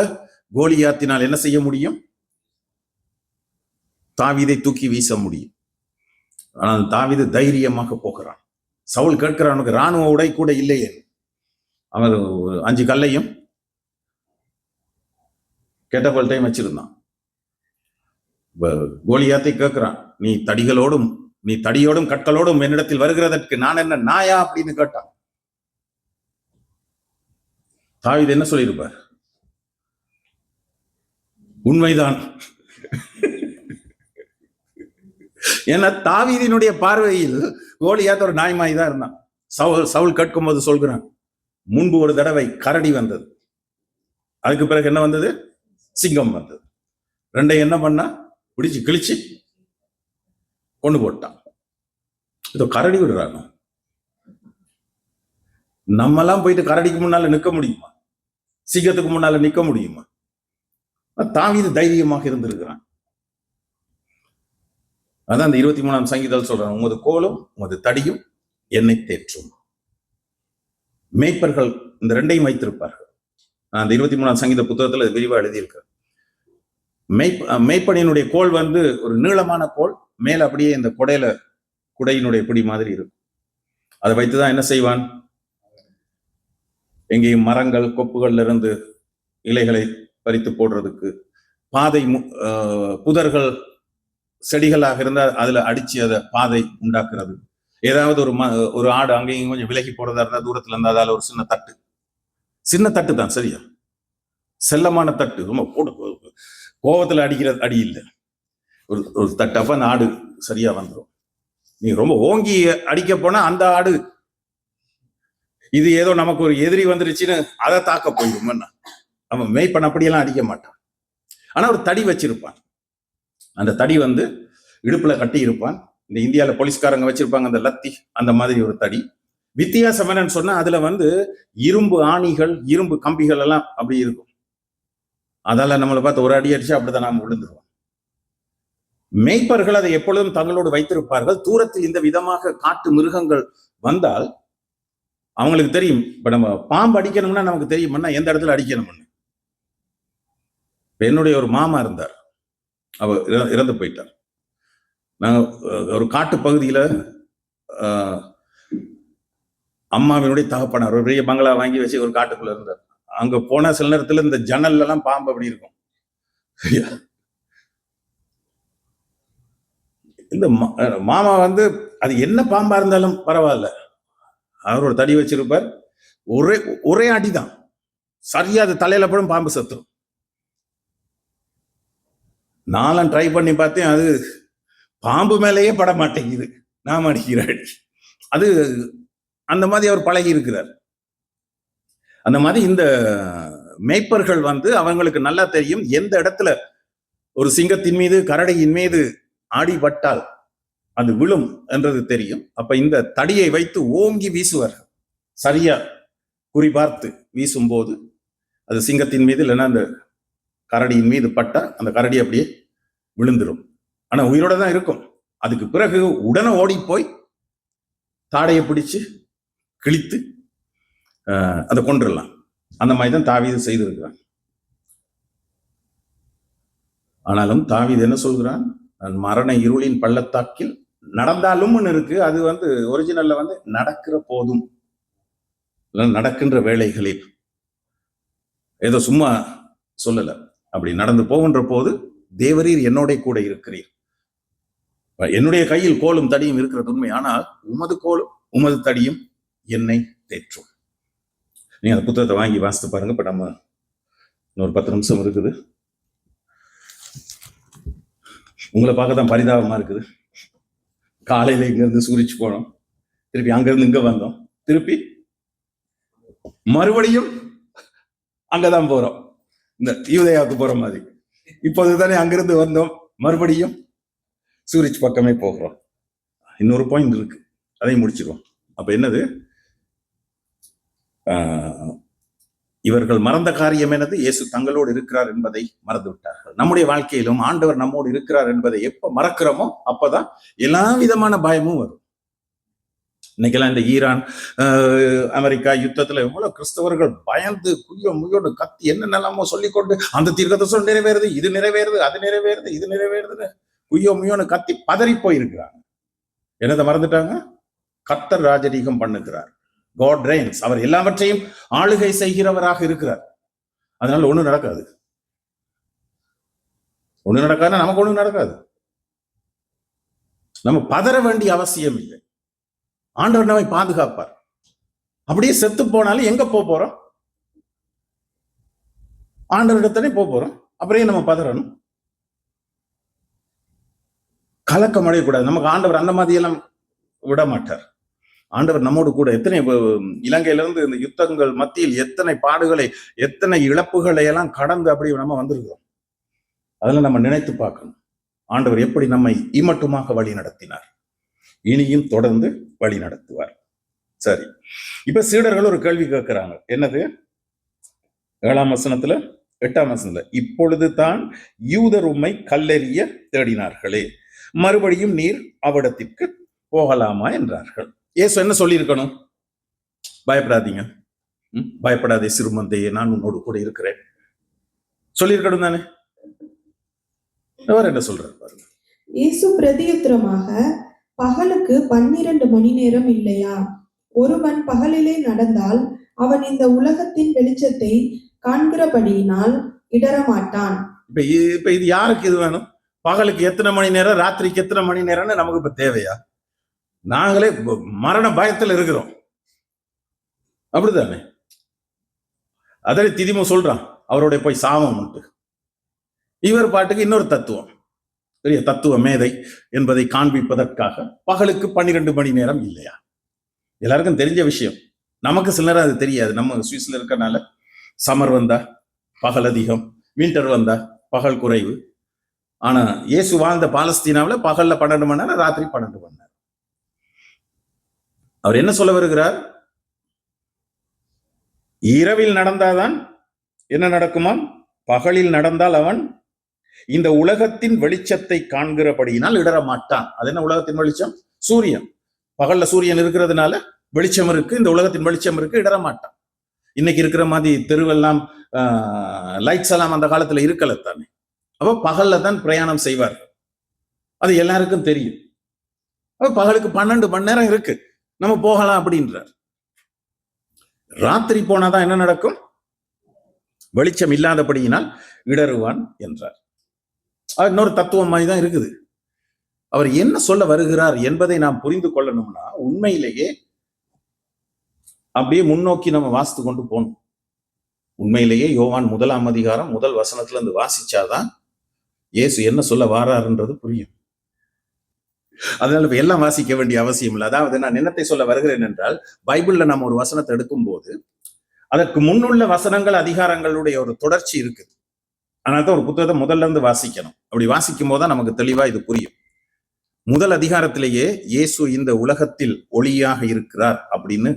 கோலியாத்தினால் என்ன செய்ய முடியும்? தாவீதை தூக்கி வீச முடியும். ஆனால் தாவீது தைரியமாக போகிறான். சவுல் கேட்கிறான், அவனுக்கு ராணுவ உடை கூட இல்லையே. அவன் 5 கல்லையும் கேட்டபல்ட்டையும் வச்சிருந்தான். கோலியாத்தை கேட்கிறான், நீ தடியோடும் கற்களோடும் என்னிடத்தில் வருகிறதற்கு நான் என்ன நாயா அப்படின்னு கேட்டான். தாவீது என்ன சொல்லியிருப்பார்? உண்மைதான். ஏன்னா தாவீதினுடைய பார்வையில் கோலியாத் ஒரு நாய்மாய் தான் இருந்தான். சவுல் கேட்கும் போது சொல்கிறான், முன்பு ஒரு தடவை கரடி வந்தது, அதுக்கு பிறகு என்ன வந்தது? சிங்கம் வந்தது. ரெண்டையும் என்ன பண்ணா? பிடிச்சு கிழிச்சு கொண்டு போட்டான். இதோ கரடி விடுறாங்க. நம்மெல்லாம் போயிட்டு கரடிக்கு முன்னால நிற்க முடியுமா? சிங்கத்துக்கு முன்னால நிற்க முடியுமா? தாவீது தைரியமாக இருந்திருக்கிறான். அதான் அந்த 23ஆம் சங்கீதத்தில் சொல்றான், உமது கோலும் உமது தடியும் என்னை தேற்றும். மேய்ப்பர்கள் இந்த ரெண்டையும் வைத்திருப்பார்கள். அந்த 23ஆம் சங்கீத புத்தகத்துல விரிவா எழுதியிருக்க. மேய்ப்பனினுடைய கோல் ஒரு நீளமான கோல், மேல அப்படியே இந்த குடையினுடைய பிடி மாதிரி இருக்கும். அதை வைத்துதான் என்ன செய்வான்? எங்கேயும் மரங்கள் கொப்புகள்ல இருந்து இலைகளை பறித்து போடுறதுக்கு, பாதை புதர்கள் செடிகளாக இருந்தால் அதுல அடிச்சு அதை பாதை உண்டாக்குறது, ஏதாவது ஒரு ஆடு அங்கேயும் கொஞ்சம் விலகி போறதா இருந்தா தூரத்துல இருந்தா அதால ஒரு சின்ன தட்டு தான், சரியா? செல்லமான தட்டு, ரொம்ப கோபத்துல அடிக்கிற அடி இல்லை, ஒரு தட்டப்ப அந்த ஆடு சரியா வந்துடும். நீ ரொம்ப ஓங்கி அடிக்க போனா அந்த ஆடு இது ஏதோ நமக்கு ஒரு எதிரி வந்துருச்சுன்னு அதை தாக்க போயிடும். அவன் மேய்ப்பன் அப்படியெல்லாம் அடிக்க மாட்டான். ஆனா ஒரு தடி வச்சிருப்பான். அந்த தடி இடுப்புல கட்டி இருப்பான். இந்த இந்தியாவில போலீஸ்காரங்க வச்சிருப்பாங்க அந்த லத்தி, அந்த மாதிரி ஒரு தடி. வித்தியாசம் என்னன்னு சொன்னா அதுல இரும்பு ஆணிகள், இரும்பு கம்பிகள் எல்லாம் அப்படி இருக்கும். அதால நம்மளை பார்த்து ஒரு அடி அடிச்சு அப்படிதான் நாம விழுந்துருவோம். மேய்ப்பர்கள் அதை எப்பொழுதும் தங்களோடு வைத்திருப்பார்கள். தூரத்தில் இந்த விதமாக காட்டு மிருகங்கள் வந்தால் அவங்களுக்கு தெரியும். இப்ப நம்ம பாம்பு அடிக்கணும்னா நமக்கு தெரியும்னா எந்த இடத்துல அடிக்கணும்னு. என்னுடைய ஒரு மாமா இருந்தார், அவர் இறந்து போயிட்டார். நாங்க ஒரு காட்டு பகுதியில அம்மாவினுடைய தகப்பனார் ஒரு பெரிய பங்களா வாங்கி வச்சு ஒரு காட்டுக்குள்ள இருந்தார். அங்க போன சில நேரத்துல இந்த ஜன்னல்ல எல்லாம் பாம்பு அப்படி இருக்கும். இந்த மாமா அது என்ன பாம்பா இருந்தாலும் பரவாயில்ல, அவரோட தடி வச்சிருப்பார். ஒரே அடிதான், சரியா அது தலையில போடும், பாம்பு சத்துரும். நானும் ட்ரை பண்ணி பார்த்தேன், அது பாம்பு மேலேயே பட மாட்டேங்குது நாம அடிக்கிற அடி. அது அந்த மாதிரி அவர் பழகி இருக்கிறார். அந்த மாதிரி இந்த மேய்ப்பர்கள் அவங்களுக்கு நல்லா தெரியும் எந்த இடத்துல ஒரு சிங்கத்தின் மீது கரடியின் மீது ஆடிப்பட்டால் அது விழும் என்றது தெரியும். அப்ப இந்த தடியை வைத்து ஓங்கி வீசுவார். சரியா குறிபார்த்து வீசும் போது அது சிங்கத்தின் மீது இல்லைன்னா அந்த கரடியின் மீது பட்டா அந்த கரடி அப்படியே விழுந்துடும். ஆனா உயிரோட தான் இருக்கும். அதுக்கு பிறகு உடனே ஓடி போய் தாடையை பிடிச்சு கிழித்து அதை கொண்டுடலாம். அந்த மாதிரி தான் தாவீது செய்திருக்கிறான். ஆனாலும் தாவீது என்ன சொல்கிறான்? நான் மரண இருளின் பள்ளத்தாக்கில் நடந்தாலும் இருக்கு. அது ஒரிஜினல்ல நடக்கிற போதும், நடக்கின்ற வேளைகளில், ஏதோ சும்மா சொல்லல, அப்படி நடந்து போகின்ற போது தேவரீர் என்னோட கூட இருக்கிறீர், என்னுடைய கையில் கோலும் தடியும் இருக்கிறது உண்மை, ஆனால் உமது கோலும் உமது தடியும் என்னை தேற்றும். நீங்க அந்த புத்தகத்தை வாங்கி வாசித்து பாருங்க. இப்ப நம்ம இன்னொரு 10 நிமிஷம் இருக்குது. உங்களை பார்க்க தான் பரிதாபமா இருக்குது. காலையில இங்க இருந்து சூரிச்சு போனோம், திருப்பி அங்கிருந்து இங்க வந்தோம், திருப்பி மறுபடியும் அங்கதான் போறோம், இந்த யூதேயாவுக்கு போற மாதிரி. இப்போதுதானே அங்கிருந்து வந்தோம், மறுபடியும் சூரிச் பக்கமே போகிறோம். இன்னொரு பாயிண்ட் இருக்கு, அதையும் முடிச்சிருவோம். அப்ப என்னது, இவர்கள் மறந்த காரியம் என்னது? இயேசு தங்களோடு இருக்கிறார் என்பதை மறந்து விட்டார்கள். நம்முடைய வாழ்க்கையிலும் ஆண்டவர் நம்மோடு இருக்கிறார் என்பதை எப்ப மறக்கிறோமோ அப்பதான் எல்லா விதமான பயமும் வரும். இன்னைக்கெல்லாம் இந்த ஈரான் அமெரிக்கா யுத்தத்துல எவ்வளவு கிறிஸ்தவர்கள் பயந்து குய்யோ முய்யோன்னு கத்தி என்னென்னலாமோ சொல்லிக்கொண்டு அந்த தீர்க்கதரிசனம் நிறைவேறுது, இது நிறைவேறுது, அது நிறைவேறுது, இது நிறைவேறுதுன்னு குய்யோ முய்யோன்னு கத்தி பதறி போயிருக்கிறாங்க. என்னதை மறந்துட்டாங்க? கர்த்தர் ராஜரீகம் பண்ணுகிறார். God reigns. அவர் எல்லாவற்றையும் ஆளுகை செய்கிறவராக இருக்கிறார். அதனால ஒண்ணு நடக்காது. ஒண்ணு நடக்காதுன்னா நமக்கு ஒண்ணு நடக்காது. நம்ம பதற வேண்டிய அவசியம் இல்லை. ஆண்டவர் நம்மை பாதுகாப்பார். அப்படியே செத்து போனாலும் எங்க போறோம்? ஆண்டவரிடத்தானே போறோம். அப்புறம் நம்ம பதறணும், கலக்கம் அடையக்கூடாது. நமக்கு ஆண்டவர் அந்த மாதிரி எல்லாம் விட மாட்டார். ஆண்டவர் நம்மோடு கூட எத்தனை இலங்கையிலிருந்து இந்த யுத்தங்கள் மத்தியில் எத்தனை பாடுகளை, எத்தனை இழப்புகளை எல்லாம் கடந்து அப்படி நம்ம வந்திருக்கிறோம். அதெல்லாம் நம்ம நினைத்து பார்க்கணும். ஆண்டவர் எப்படி நம்மை இமட்டுமாக வழி நடத்தினார், இனியும் தொடர்ந்து வழி நடத்துவார். சரி, இப்ப சீடர்கள் ஒரு கேள்வி கேட்கிறாங்க. என்னது? 7ஆம் வசனத்துல 8ஆம் வசனத்துல, இப்பொழுது தான் யூதர் உம்மை கல்லெறிய தேடினார்களே, மறுபடியும் நீர் அவ்விடத்திற்கு போகலாமா என்றார்கள். இயேசு என்ன சொல்லி இருக்கணும்? பயப்படாதீங்க, பயப்படாதே சிறுமந்தையே, நான் உன்னோடு கூட இருக்கிறேன் சொல்லியிருக்கணும் தானே. அவர் என்ன சொல்றாரு பாருங்க. இயேசு பிரதியுத்தரமாக, பகலுக்கு 12 மணி நேரம் இல்லையா? ஒருவன் பகலிலே நடந்தால் அவன் இந்த உலகத்தின் வெளிச்சத்தை காண்கிறபடியினால் இடரமாட்டான். இப்ப இது யாருக்கு இது வேணும்? பகலுக்கு எத்தனை மணி நேரம், ராத்திரிக்கு எத்தனை மணி நேரம்னு நமக்கு இப்ப தேவையா? நாங்களே மரண பயத்தில் இருக்கிறோம், அப்படித்தானே? அதே திதிமு சொல்றான், அவரோட போய் சாவம் உண்டு. இவர் பாட்டுக்கு இன்னொரு தத்துவம், பெரிய தத்துவ மேதை என்பதை காண்பிப்பதற்காக பகலுக்கு 12 மணி நேரம் இல்லையா? எல்லாருக்கும் தெரிஞ்ச விஷயம். நமக்கு சில நேரம் அது தெரியாது. நம்ம சுவிஸ்ல இருக்கனால சம்மர் வந்தா பகல் அதிகம், வின்டர் வந்தா பகல் குறைவு. ஆனா இயேசு வாழ்ந்த பாலஸ்தீனாவில் பகல்ல 12 மணி நேரம், ராத்திரி 12 மணி நேரம். அவர் என்ன சொல்ல வருகிறார்? இரவில் நடந்தாதான் என்ன நடக்குமா? பகலில் நடந்தால் அவன் இந்த உலகத்தின் வெளிச்சத்தை காண்கிறபடியினால் இடர மாட்டான். அது என்ன உலகத்தின் வெளிச்சம்? சூரியன். பகல்ல சூரியன் இருக்கிறதுனால வெளிச்சம் இருக்கு, இந்த உலகத்தின் வெளிச்சம் இருக்கு, இடர மாட்டான். இன்னைக்கு இருக்கிற மாதிரி தெருவெல்லாம் லைட்ஸ் எல்லாம் அந்த காலத்துல இருக்கல தானே. அப்ப பகல்ல தான் பிரயாணம் செய்வார், அது எல்லாருக்கும் தெரியும். அப்ப பகலுக்கு 12 மணி நேரம் இருக்கு, நம்ம போகலாம் அப்படின்றார். ராத்திரி போனாதான் என்ன நடக்கும்? வெளிச்சம் இல்லாதபடியினால் இடருவான் என்றார். இன்னொரு தத்துவம் மாதிரி தான் இருக்குது. அவர் என்ன சொல்ல வருகிறார் என்பதை நாம் புரிந்து கொள்ளணும்னா உண்மையிலேயே அப்படியே முன்னோக்கி நம்ம வாசித்து கொண்டு போகணும். உண்மையிலேயே யோவான் 1ஆம் அதிகாரம் 1 வசனத்துல இருந்து வாசிச்சாதான் இயேசு என்ன சொல்ல வாராருன்றது புரியும். அதனால இப்ப எல்லாம் வாசிக்க வேண்டிய அவசியம் இல்லை. அதாவது நான் என்னத்தை சொல்ல வருகிறேன் என்றால், பைபிள்ல நம்ம ஒரு வசனத்தை எடுக்கும் போது அதற்கு முன்னுள்ள வசனங்கள், அதிகாரங்களுடைய ஒரு தொடர்ச்சி இருக்குது. அதனால்தான் ஒரு புத்தகத்தை முதல்ல இருந்து வாசிக்கணும். அப்படி வாசிக்கும் போதுதான் நமக்கு தெளிவா இது புரியும். முதல் அதிகாரத்திலேயே இயேசு இந்த உலகத்தில் ஒளியாக இருக்கிறார் அப்படின்னு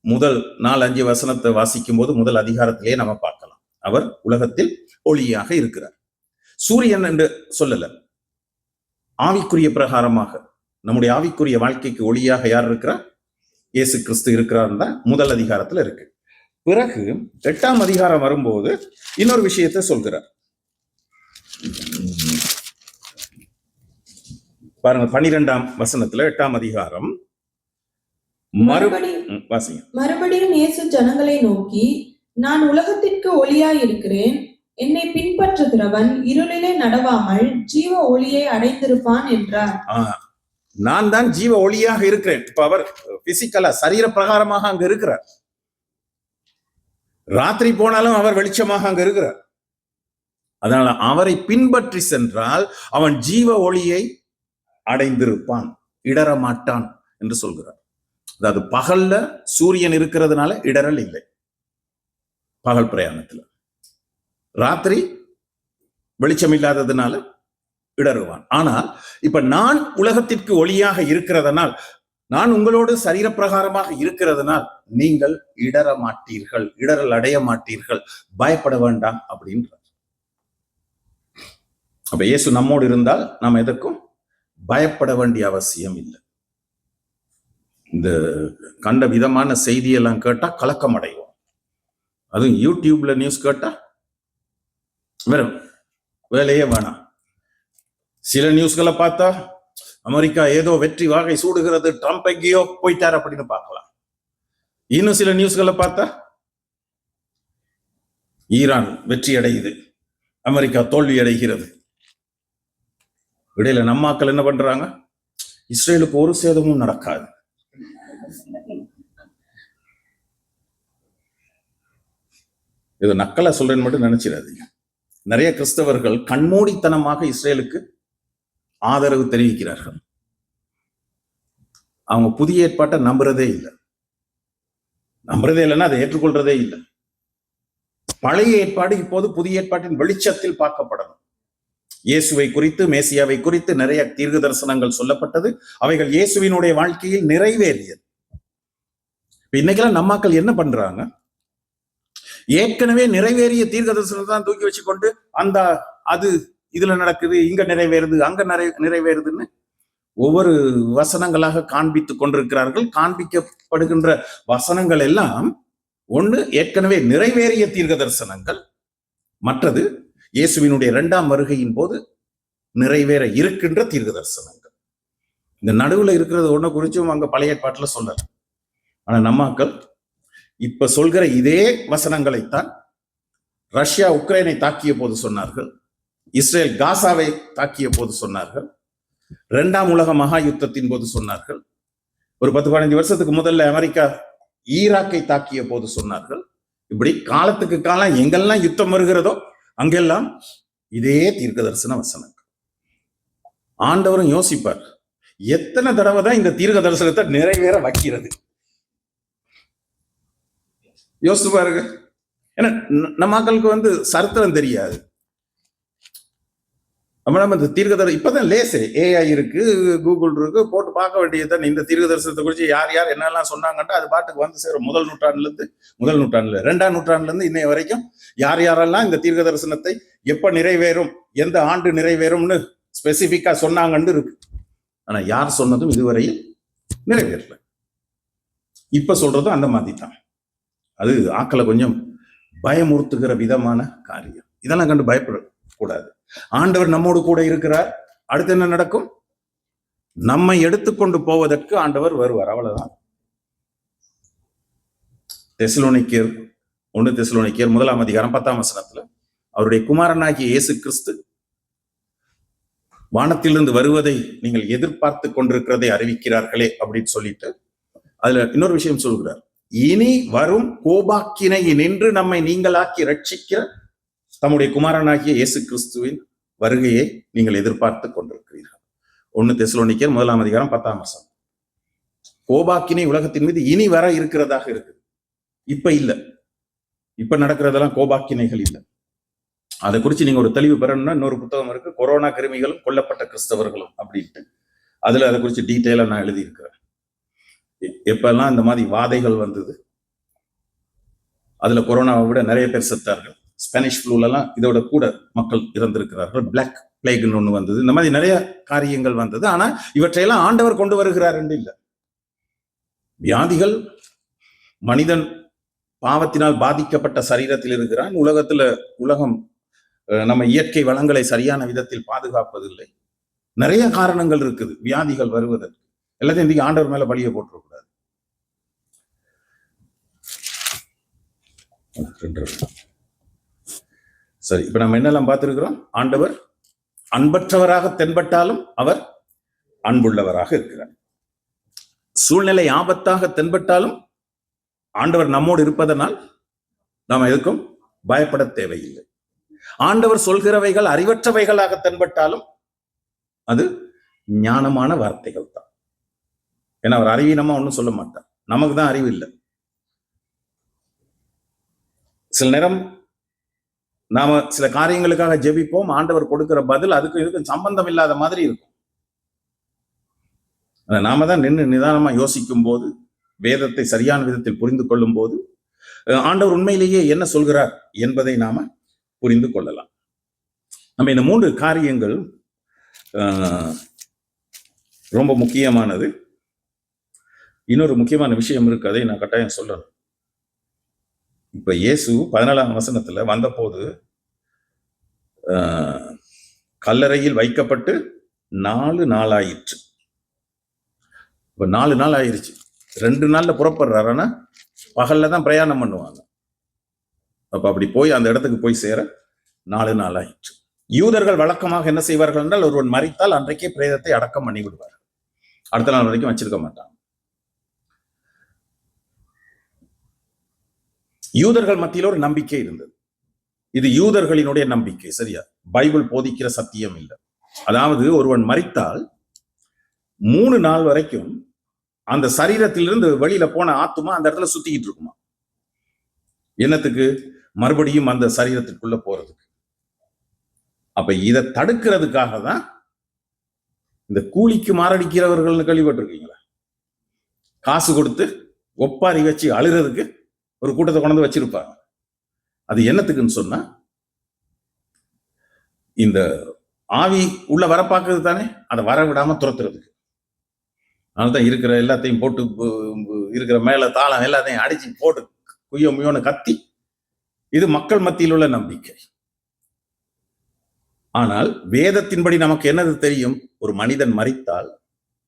முதல் 4-5 வசனத்தை வாசிக்கும் போது முதல் அதிகாரத்திலேயே நம்ம பார்க்கலாம். அவர் உலகத்தில் ஒளியாக இருக்கிறார். சூரியன் என்று சொல்லல, ஆவிக்குரிய பிரகாரமாக நம்முடைய ஆவிக்குரிய வாழ்க்கைக்கு ஒளியாக யார் இருக்கிறார்? இயேசு கிறிஸ்து இருக்கிறார் தான் முதல் அதிகாரத்துல இருக்கு. பிறகு 8ஆம் அதிகாரம் வரும்போது இன்னொரு விஷயத்தை சொல்கிறார். பாருங்க, 12ஆம் வசனத்துல 8ஆம் அதிகாரம் மறுபடியும் இயேசு ஜனங்களை நோக்கி, நான் உலகத்திற்கு ஒளியாய் இருக்கிறேன். என்னை பின்பற்றுகிறவன் இருளிலே நடவாமல் ஜீவ ஒளியை அடைந்திருப்பான் என்றார். நான் தான் ஜீவ ஒளியாக இருக்கிறேன். இப்ப அவர் பிசிக்கலா சரீர பிரகாரமாக அங்க இருக்கிறார். ராத்திரி போனாலும் அவர் வெளிச்சமாக அங்க இருக்கிறார். அதனால அவரை பின்பற்றி சென்றால் அவன் ஜீவ ஒளியை அடைந்திருப்பான், இடர மாட்டான் என்று சொல்கிறார். அதாவது பகல்ல சூரியன் இருக்கிறதுனால இடரல் இல்லை பகல் பிரயாணத்துல, ராத்திரி வெளிச்சம் இல்லாததுனால இடறுவான். ஆனால் இப்ப நான் உலகத்திற்கு ஒளியாக இருக்கிறதனால், நான் உங்களோடு சரீரப்பிரகாரமாக இருக்கிறதுனால் நீங்கள் இடர மாட்டீர்கள், இடரல் அடைய மாட்டீர்கள், பயப்பட வேண்டாம் அப்படின்றார். அப்ப இயேசு நம்மோடு இருந்தால் நாம் எதற்கும் பயப்பட வேண்டிய அவசியம் இல்லை. இந்த கண்ட விதமான செய்தியெல்லாம் கேட்டா கலக்கம் அடைவோம். அதுவும் யூடியூப்ல நியூஸ் கேட்டா வெறும் வேலையே வேணாம். சில நியூஸ்களை பார்த்தா அமெரிக்கா ஏதோ வெற்றி வாகை சூடுகிறது, ட்ரம்ப் எங்கேயோ போயிட்டார் அப்படின்னு பார்க்கலாம். இன்னும் சில நியூஸ்களை பார்த்தா ஈரான் வெற்றி அடையுது, அமெரிக்கா தோல்வி அடைகிறது. இடையில நம்ம ஆட்கள் என்ன பண்றாங்க, இஸ்ரேலுக்கு ஒரு சேதமும் நடக்காது, இது நக்கலா சொல்றேன்னு மட்டும் நினைச்சிடாதீங்க. நிறைய கிறிஸ்தவர்கள் கண்மூடித்தனமாக இஸ்ரேலுக்கு ஆதரவு தெரிவிக்கிறார்கள். அவங்க புதிய ஏற்பாட்டை நம்புறதே இல்லை, நம்புறதே இல்லைன்னா அதை ஏற்றுக்கொள்றதே இல்லை. பழைய ஏற்பாடு இப்போது புதிய ஏற்பாட்டின் வெளிச்சத்தில் பார்க்கப்படணும். இயேசுவை குறித்து, மேசியாவை குறித்து நிறைய தீர்க்க தரிசனங்கள் சொல்லப்பட்டது. அவைகள் இயேசுவினுடைய வாழ்க்கையில் நிறைவேறியது. இன்னைக்கெல்லாம் நம்மாக்கள் என்ன பண்றாங்க, ஏற்கனவே நிறைவேறிய தீர்க்க தரிசனத்தை தான் தூக்கி வச்சுக்கொண்டு அந்த அது இதுல நடக்குது, இங்க நிறைவேறுது, அங்க நிறைவேறுதுன்னு ஒவ்வொரு வசனங்களாக காண்பித்துக் கொண்டிருக்கிறார்கள். காண்பிக்கப்படுகின்ற வசனங்கள் எல்லாம் ஒண்ணு ஏற்கனவே நிறைவேறிய தீர்க்க தரிசனங்கள், மற்றது இயேசுவினுடைய 2ஆம் வருகையின் போது நிறைவேற இருக்கின்ற தீர்க்க தரிசனங்கள். இந்த நடுவுல இருக்கிறது ஒண்ணு குறிச்சும் அங்க பழைய ஏற்பாட்டுல சொல்லல. ஆனா நம்மாக்கள் இப்ப சொல்கிற இதே வசனங்களைத்தான் ரஷ்யா உக்ரைனை தாக்கிய போது சொன்னார்கள், இஸ்ரேல் காசாவை தாக்கிய போது சொன்னார்கள், 2ஆம் உலக மகா யுத்தத்தின் போது சொன்னார்கள், ஒரு 10-15 வருஷத்துக்கு முதல்ல அமெரிக்கா ஈராக்கை தாக்கிய போது சொன்னார்கள். இப்படி காலத்துக்கு காலம் எங்கெல்லாம் யுத்தம் வருகிறதோ அங்கெல்லாம் இதே தீர்க்க தரிசன வசனங்கள். ஆண்டவரும் யோசிப்பார், எத்தனை தடவை தான் இந்த தீர்க்க தரிசனத்தை நிறைவேற வைக்கிறது, யோசித்து பாருங்க. ஏன்னா நம்ம மக்களுக்கு சரித்திரம் தெரியாது. நம்ம இந்த தீர்க்க இப்பதான் லேசு ஏஐ இருக்கு, கூகுள் இருக்கு, போட்டு பார்க்க வேண்டியதுதான். இந்த தீர்க்க தரிசனத்தை குறித்து யார் யார் என்னெல்லாம் சொன்னாங்கன்னா அது பாட்டுக்கு சேரும். முதல் நூற்றாண்டுல 2ஆம் நூற்றாண்டுல இருந்து இன்னைய வரைக்கும் யார் யாரெல்லாம் இந்த தீர்க்க தரிசனத்தை எப்ப நிறைவேறும், எந்த ஆண்டு நிறைவேறும்னு ஸ்பெசிபிக்கா சொன்னாங்கன்னு இருக்கு. ஆனா யார் சொன்னதும் இதுவரையில் நிறைவேறல. இப்ப சொல்றதும் அந்த மாதிரி தான். அது ஆக்களை கொஞ்சம் பயமுறுத்துகிற விதமான காரியம். இதெல்லாம் கண்டு பயப்படக்கூடாது. ஆண்டவர் நம்மோடு கூட இருக்கிறார். அடுத்து என்ன நடக்கும், நம்மை எடுத்துக்கொண்டு போவதற்கு ஆண்டவர் வருவார், அவ்வளவுதான். தெசலோனிக்கேயர் 1 தெசலோனிக்கேயர் 1ஆம் அதிகாரம் 10ஆம் வசனத்துல அவருடைய குமாரனாகிய இயேசு கிறிஸ்து வானத்திலிருந்து வருவதை நீங்கள் எதிர்பார்த்து கொண்டிருக்கிறதை அறிவிக்கிறார்களே அப்படின்னு சொல்லிட்டு அதுல இன்னொரு விஷயம் சொல்கிறார், இனி வரும் கோபாக்கினை நின்று நம்மை நீங்களாக்கி ரட்சிக்கிற தம்முடைய குமாரனாகிய இயேசு கிறிஸ்துவின் வருகையை நீங்கள் எதிர்பார்த்து கொண்டிருக்கிறீர்கள். 1 தெசலோனிக்கேயர் 1ஆம் அதிகாரம் 10ஆம் வசனம். கோபாக்கினை உலகத்தின் மீது இனி வர இருக்கிறதாக இருக்கு, இப்ப இல்ல. இப்ப நடக்கிறதெல்லாம் கோபாக்கினைகள் இல்லை. அதை குறித்து நீங்க ஒரு தெளிவு பெறணும்னா இன்னொரு புத்தகம் இருக்கு, கொரோனா கிருமிகளும் கொல்லப்பட்ட கிறிஸ்தவர்களும் அப்படின்ட்டு. அதுல அதை குறித்து டீட்டெயிலா நான் எழுதி இருக்கிறேன். எப்பெல்லாம் இந்த மாதிரி வாதைகள் வந்தது, அதுல கொரோனாவை விட நிறைய பேர் செத்தார்கள். ஸ்பானிஷ் ஃப்ளூலாம் இதோட கூட மக்கள் இறந்திருக்கிறார்கள். பிளாக் பிளேக்னு ஒண்ணு வந்தது. இந்த மாதிரி நிறைய காரியங்கள் வந்தது. ஆனா இவற்றையெல்லாம் ஆண்டவர் கொண்டு வருகிறார் என்று இல்லை. வியாதிகள் மனிதன் பாவத்தினால் பாதிக்கப்பட்ட சரீரத்தில் இருக்கிறான். உலகம் நம்ம இயற்கை வளங்களை சரியான விதத்தில் பாதுகாப்பதில்லை. நிறைய காரணங்கள் இருக்குது வியாதிகள் வருவதற்கு. எல்லாத்தையும் இன்னைக்கு ஆண்டவர் மேல பழிய போட்டுறக்கூடாது. சரி, இப்ப நம்ம என்னெல்லாம் பார்த்திருக்கிறோம், ஆண்டவர் அன்பற்றவராக தென்பட்டாலும் அவர் அன்புள்ளவராக இருக்கிறார். சூழ்நிலை ஆபத்தாக தென்பட்டாலும் ஆண்டவர் நம்மோடு இருப்பதனால் நாம் எதுக்கும் பயப்பட தேவையில்லை. ஆண்டவர் சொல்கிறவைகள் அறிவற்றவைகளாக தென்பட்டாலும் அது ஞானமான வார்த்தைகள் தான். ஏன்னா அவர் அறிவீனமா ஒன்றும் சொல்ல மாட்டார். நமக்கு தான் அறிவு இல்லை. சில நேரம் நாம சில காரியங்களுக்காக ஜெபிப்போம், ஆண்டவர் கொடுக்கிற பதில் அதுக்கு இதுக்கும் சம்பந்தம் இல்லாத மாதிரி இருக்கும். நாம தான் நின்று நிதானமா யோசிக்கும் போது, வேதத்தை சரியான விதத்தில் புரிந்து கொள்ளும் போது ஆண்டவர் உண்மையிலேயே என்ன சொல்கிறார் என்பதை நாம புரிந்து கொள்ளலாம். நம்ம இந்த 3 காரியங்கள் ரொம்ப முக்கியமானது. இன்னொரு முக்கியமான விஷயம் இருக்கு, அதை நான் கட்டாயம் சொல்லணும். இப்ப இயேசு 14ஆம் வசனத்துல வந்தபோது கல்லறையில் வைக்கப்பட்டு 4 நாள் ஆயிற்று. இப்ப 4 நாள் ஆயிருச்சு. 2 நாள்ல புறப்படுறாரு, ஆனா பகல்ல தான் பிரயாணம் பண்ணுவாங்க. அப்ப அப்படி போய் அந்த இடத்துக்கு போய் சேர 4 நாள் ஆயிற்று. யூதர்கள் வழக்கமாக என்ன செய்வார்கள் என்றால், ஒருவன் மரித்தால் அன்றைக்கே பிரேதத்தை அடக்கம் பண்ணி விடுவார். அடுத்த நாள் வரைக்கும் வச்சிருக்க மாட்டாங்க. யூதர்கள் மத்தியில் ஒரு நம்பிக்கை இருந்தது. இது யூதர்களினுடைய நம்பிக்கை, சரியா? பைபிள் போதிக்கிற சத்தியம் இல்லை. அதாவது ஒருவன் மரித்தால் 3 நாள் வரைக்கும் அந்த சரீரத்திலிருந்து வெளியில போன ஆத்துமா அந்த இடத்துல சுத்திக்கிட்டு இருக்குமா. என்னத்துக்கு? மறுபடியும் அந்த சரீரத்திற்குள்ள போறதுக்கு. அப்ப இதை தடுக்கிறதுக்காக தான் இந்த கூலிக்கு மாரடிக்கிறவர்கள்னு கேள்விப்பட்டிருக்கீங்களா? காசு கொடுத்து ஒப்பாரி வச்சு அழுகிறதுக்கு ஒரு கூட்டத்தை கொண்டு வச்சிருப்பாங்க. அது என்னத்துக்குன்னு சொன்னா, இந்த ஆவி உள்ள வர பார்க்கறது தானே, அதை வர விடாம துரத்துறதுக்கு. அதனால்தான் இருக்கிற எல்லாத்தையும் போட்டு, இருக்கிற மேல தாளம் எல்லாத்தையும் அடிச்சு போட்டு குய்யோ முயோன்னு கத்தி. இது மக்கள் மத்தியில் உள்ள நம்பிக்கை. ஆனால் வேதத்தின்படி நமக்கு என்னது தெரியும்? ஒரு மனிதன் மரித்தால்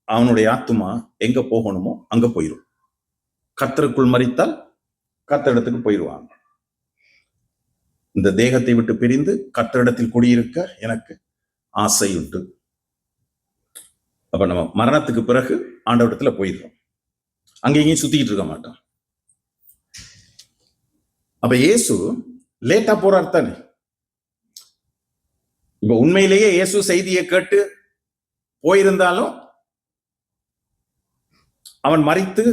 அவனுடைய ஆத்துமா எங்க போகணுமோ அங்க போயிடும். கர்த்தருக்குள் மரித்தால் கர்த்தரிடத்துக்கு போயிடுவாங்க. இந்த தேகத்தை விட்டு பிரிந்து கர்த்தரிடத்தில் குடியிருக்க எனக்கு ஆசை உண்டு. அப்ப நம்ம மரணத்துக்கு பிறகு ஆண்டவரிடத்துல போயிடுறோம். அங்கேயும் சுத்திக்கிட்டு இருக்க மாட்டோம். அப்ப இயேசு லேட்டா போறார் தானே. இப்ப உண்மையிலேயே இயேசு செய்தியை கேட்டு போயிருந்தாலும் அவன் மரித்து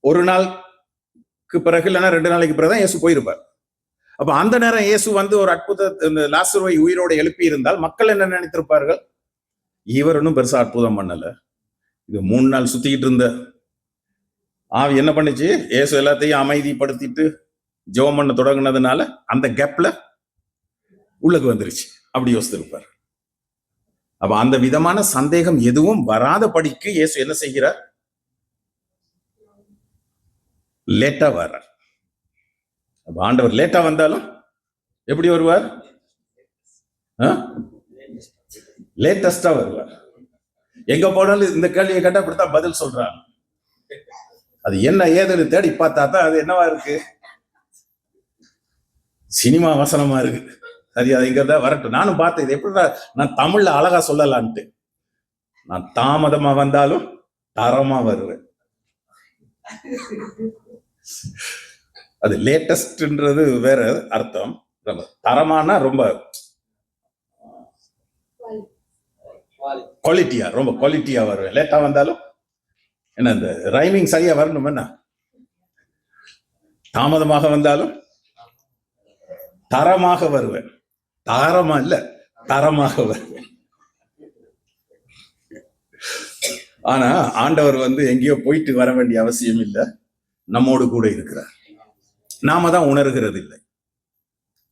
1 நாளுக்கு பிறகு இல்லைன்னா 2 நாளைக்கு பிறகுதான் இயேசு போயிருப்பார். அப்ப அந்த நேரம் இயேசு வந்து ஒரு அற்புத லாசருவை உயிரோடு எழுப்பி இருந்தால் மக்கள் என்ன நினைத்திருப்பார்கள்? இவர் ஒன்னும் பெருசா அற்புதம் பண்ணல, இது 3 நாள் சுத்திக்கிட்டு இருந்த ஆவி என்ன பண்ணுச்சு? இயேசு எல்லாத்தையும் அமைதிப்படுத்திட்டு ஜெபம் பண்ண தொடங்கினதுனால அந்த கேப்ல உள்ளுக்கு வந்துருச்சு. அப்படி யோசித்திருப்பார். அப்ப அந்த விதமான சந்தேகம் எதுவும் வராத படிக்கு இயேசு என்ன செய்கிறார்? லேட்டா வர்றார். ஆண்டவர் லேட்டா வந்தாலும் எப்படி வருவார்? லேட்டஸ்டா வருவார். எங்க போனாலும் இந்த கேள்வியை கேட்டா அப்படித்தான் பதில் சொல்றாங்க. அது என்ன ஏதுன்னு தேடி பார்த்தா தான் அது என்னவா இருக்கு? சினிமா வசனமா இருக்கு. சரி, அது இங்க தான் வரட்டும். நானும் பார்த்தேன், இது எப்படி நான் தமிழ்ல அழகா சொல்லலான்ட்டு. நான் தாமதமா வந்தாலும் தரமா வருவேன். அது லேட்டஸ்ட்ன்றது வேற அர்த்தம். தரமானா ரொம்ப குவாலிட்டியா, ரொம்ப குவாலிட்டியா வருவேன். லேட்டா வந்தாலும் என்ன, இந்த ரைமிங் சரியா வரணும். என்ன, தாமதமாக வந்தாலும் தரமாக வருவேன். தாரமா இல்ல, தரமாக வருவேன். ஆனா ஆண்டவர் வந்து எங்கேயோ போயிட்டு வர வேண்டிய அவசியம் இல்லை, நம்மோடு கூட இருக்கிறார். நாம தான் உணர்கிறது இல்லை.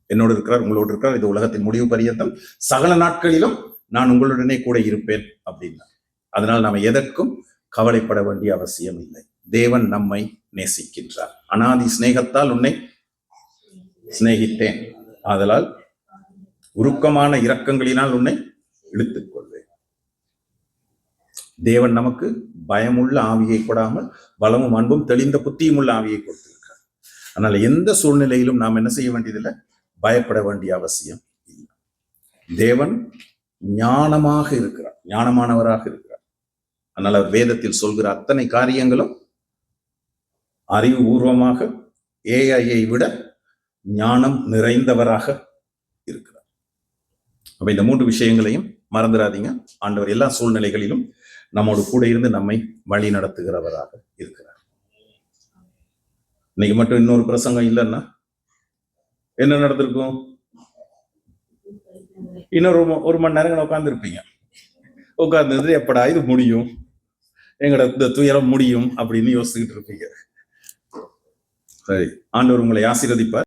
என்னோடு இருக்கிறார், உங்களோடு இருக்கிறார், இது உலகத்தின் முடிவு பரியந்தம் சகல நாட்களிலும் நான் உங்களுடனே கூட இருப்பேன் அப்படின்னா. அதனால் நாம எதற்கும் கவலைப்பட வேண்டிய அவசியம் இல்லை. தேவன் நம்மை நேசிக்கின்றார். அனாதி சிநேகத்தால் உன்னை சிநேகித்தேன், ஆதலால் உருக்கமான இரக்கங்களினால் உன்னை இழுத்துக் கொள்வேன். தேவன் நமக்கு பயமுள்ள ஆவியை கொடாமல் பலமும் அன்பும் தெளிந்த புத்தியும் உள்ள ஆவியை கொடுத்திருக்கிறார். அதனால எந்த சூழ்நிலையிலும் நாம் என்ன செய்ய வேண்டியதில்லை, பயப்பட வேண்டிய அவசியம் இல்லை. தேவன் ஞானமாக இருக்கிறார், ஞானமானவராக இருக்கிறார். அதனால அவர் வேதத்தில் சொல்கிற அத்தனை காரியங்களும் அறிவு பூர்வமாக, ஏஐயை விட ஞானம் நிறைந்தவராக இருக்கிறார். அப்ப இந்த 3 விஷயங்களையும் மறந்துடாதீங்க. ஆண்டவர் எல்லா சூழ்நிலைகளிலும் நம்மோடு கூட இருந்து நம்மை வழி நடத்துகிறவராக இருக்கிறார். இன்னைக்கு மட்டும் இன்னொரு பிரசங்கம் இல்லைன்னா என்ன நடந்திருக்கும்? இன்னொரு ஒரு மணி நேரம் உட்கார்ந்து இருப்பீங்க. உட்கார்ந்து எப்படா இது முடியும், எங்களோட இந்த துயரம் முடியும் அப்படின்னு யோசிச்சுக்கிட்டு இருப்பீங்க. சரி, ஆண்டவர் உங்களை ஆசீர்வதிப்பார்.